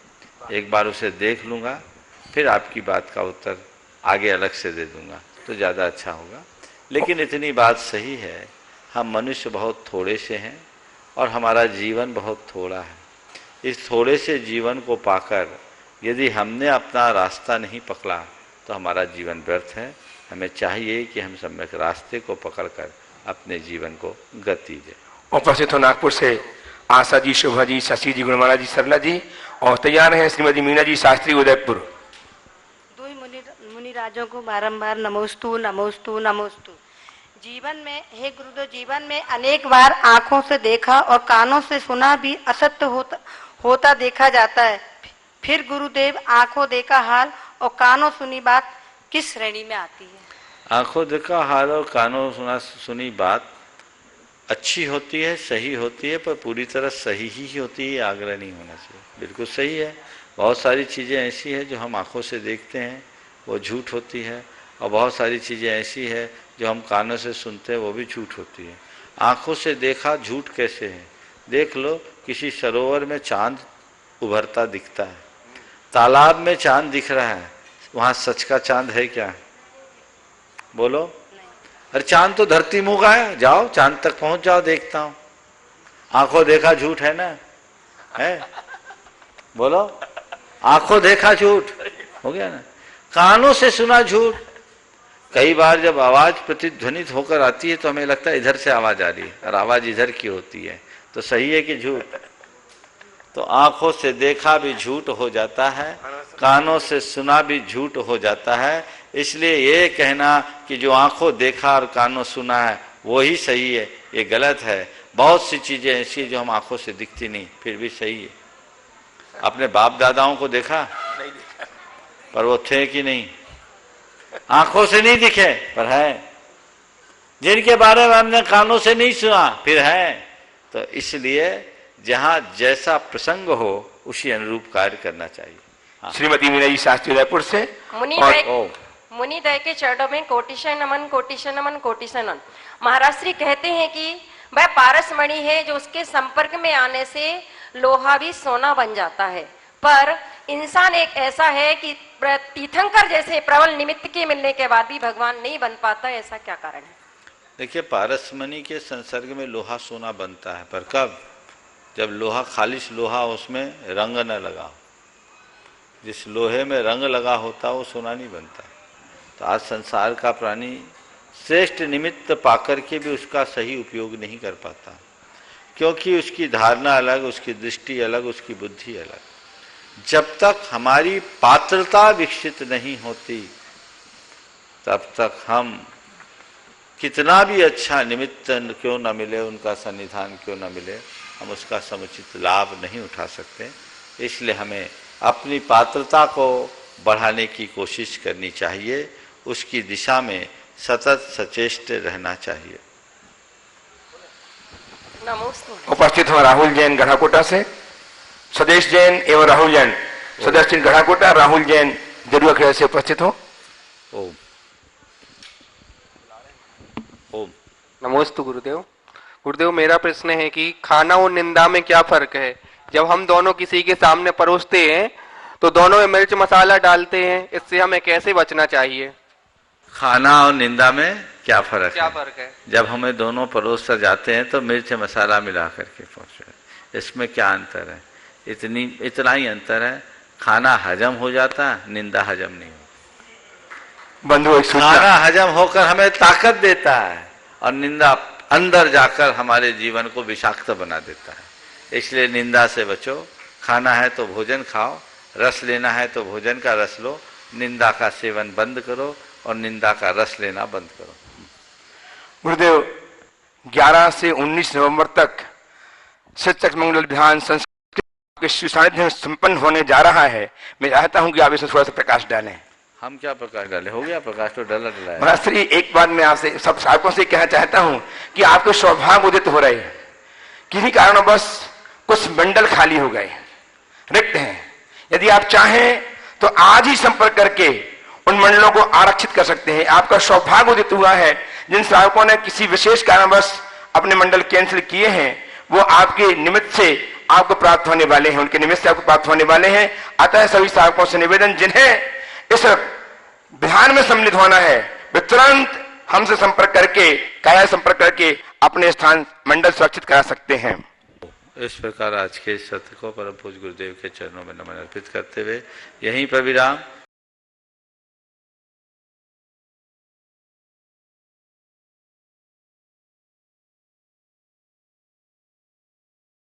एक बार उसे देख लूँगा, फिर आपकी बात का उत्तर आगे अलग से दे दूँगा तो ज़्यादा अच्छा होगा। लेकिन इतनी बात सही है, हम मनुष्य बहुत थोड़े से हैं और हमारा जीवन बहुत थोड़ा है। इस थोड़े से जीवन को पाकर यदि हमने अपना रास्ता नहीं पकड़ा तो हमारा जीवन व्यर्थ है। हमें चाहिए कि हम सम्यक रास्ते को पकड़कर अपने जीवन को गति दें। उपस्थित हो नागपुर से आशा जी, शोभा जी, शशि जी, गुणमाला जी, सरला जी, और तैयार हैं श्रीमती मीना जी शास्त्री, उदयपुर। दो मुनि राजों को बारंबार नमोस्तु नमोस्तु नमोस्तु। जीवन में, हे गुरुदेव, जीवन में अनेक बार आंखों से देखा और कानों से सुना भी असत्य होता देखा जाता है। फिर गुरुदेव, आंखों देखा हाल और कानों सुनी बात किस श्रेणी में आती है? आंखों देखा हाल और कानों सुनी बात अच्छी होती है, सही होती है, पर पूरी तरह सही ही होती है, आग्रह नहीं होना चाहिए। बिल्कुल सही है। बहुत सारी चीज़ें ऐसी है जो हम आंखों से देखते हैं वो झूठ होती है, और बहुत सारी चीज़ें ऐसी है जो हम कानों से सुनते हैं वो भी झूठ होती है। आंखों से देखा झूठ कैसे है? देख लो, किसी सरोवर में चांद उभरता दिखता है, तालाब में चांद दिख रहा है, वहाँ सच का चांद है क्या? बोलो। अरे चांद तो धरती मुँह का है, जाओ चांद तक पहुंच जाओ, देखता हूं। आंखों देखा झूठ है ना? है? बोलो। आंखों देखा झूठ हो गया ना। कानों से सुना झूठ। कई बार जब आवाज प्रतिध्वनित होकर आती है तो हमें लगता है इधर से आवाज आ रही है, और आवाज इधर की होती है, तो सही है कि झूठ? तो आंखों से देखा भी झूठ हो जाता है, कानों से सुना भी झूठ हो जाता है। इसलिए ये कहना कि जो आंखों देखा और कानों सुना है वो ही सही है, ये गलत है। बहुत सी चीजें ऐसी जो हम आंखों से दिखती नहीं फिर भी सही है। अपने बाप दादाओं को देखा? नहीं देखा। पर वो थे कि नहीं? आंखों से नहीं दिखे पर है। जिनके बारे में हमने कानों से नहीं सुना फिर है। तो इसलिए जहां जैसा प्रसंग हो उसी अनुरूप कार्य करना चाहिए। हाँ। श्रीमती मीना जी शास्त्री, उदयपुर से। मुनिदय के चरणों में कोटिशय नमन, कोटिशय नमन, कोटिशय नमन। महाराज श्री कहते हैं कि वह पारस मणि है जो उसके संपर्क में आने से लोहा भी सोना बन जाता है, पर इंसान एक ऐसा है कि तीर्थंकर जैसे प्रबल निमित्त के मिलने के बाद भी भगवान नहीं बन पाता। ऐसा क्या कारण है? देखिए, पारस मणि के संसर्ग में लोहा सोना बनता है, पर कब? जब लोहा खालिश लोहा, उसमें रंग न लगा हो। जिस लोहे में रंग लगा होता वो सोना नहीं बनता। तो आज संसार का प्राणी श्रेष्ठ निमित्त पाकर के भी उसका सही उपयोग नहीं कर पाता, क्योंकि उसकी धारणा अलग, उसकी दृष्टि अलग, उसकी बुद्धि अलग। जब तक हमारी पात्रता विकसित नहीं होती तब तक हम कितना भी अच्छा निमित्त क्यों न मिले, उनका सन्निधान क्यों न मिले, हम उसका समुचित लाभ नहीं उठा सकते। इसलिए हमें अपनी पात्रता को बढ़ाने की कोशिश करनी चाहिए, उसकी दिशा में सतत सचेष्ट रहना चाहिए। उपस्थित हो राहुल जैन गढ़ाकोटा से। स्वदेश जैन एवं राहुल जैन, सदस्य गढ़ाकोटा, राहुल जैन जरूर खेड़ा से उपस्थित हो। ओम ओम। नमोस्तु गुरुदेव। गुरुदेव, मेरा प्रश्न है कि खाना और निंदा में क्या फर्क है? जब हम दोनों किसी के सामने परोसते हैं तो दोनों में मिर्च मसाला डालते हैं, इससे हमें कैसे बचना चाहिए? खाना और निंदा में क्या फर्क है? जब हमें दोनों परोस कर जाते हैं तो मिर्च मसाला मिला करके परोसे, इसमें क्या अंतर है? इतना ही अंतर है। खाना हजम हो जाता है, निंदा हजम नहीं होती। बंधु, खाना हजम होकर हमें ताकत देता है और निंदा अंदर जाकर हमारे जीवन को विषाक्त बना देता है। इसलिए निंदा से बचो। खाना है तो भोजन खाओ, रस लेना है तो भोजन का रस लो, निंदा का सेवन बंद करो और निंदा का रस लेना बंद करो। गुरुदेव 11 से 19 नवंबर तक शिक्षक मंगल ध्यान संस्कृत के सानिध्य में संपन्न होने जा रहा है। मैं चाहता हूं कि आप इसमें थोड़ा सा प्रकाश डालें। हम क्या प्रकाश डाले, हो गया प्रकाश तो डला डला है। महाराज श्री, एक बात मैं आपसे सब साधकों से कहना चाहता हूं कि आपके सौभाग्य उदित हो रहे हैं। किसी कारणवश कुछ मंडल खाली हो गए, रिक्त हैं। यदि आप चाहें तो आज ही संपर्क करके उन मंडलों को आरक्षित कर सकते हैं। आपका सौभाग्य उदित हुआ है। जिन श्रावकों ने किसी विशेष कारणवश अपने मंडल कैंसिल किए हैं, वो आपके निमित्त से आपको प्राप्त होने वाले हैं, उनके निमित्त से आपको प्राप्त होने वाले हैं। अतः सभी श्रावकों से निवेदन, जिन्हें इस ध्यान में सम्मिलित होना है, वे तुरंत हमसे संपर्क करके, काया संपर्क करके अपने स्थान मंडल सुरक्षित करा सकते हैं। इस प्रकार आज के सत्र को परम पूज्य गुरुदेव के चरणों में नमन अर्पित करते हुए यहीं पर विराम।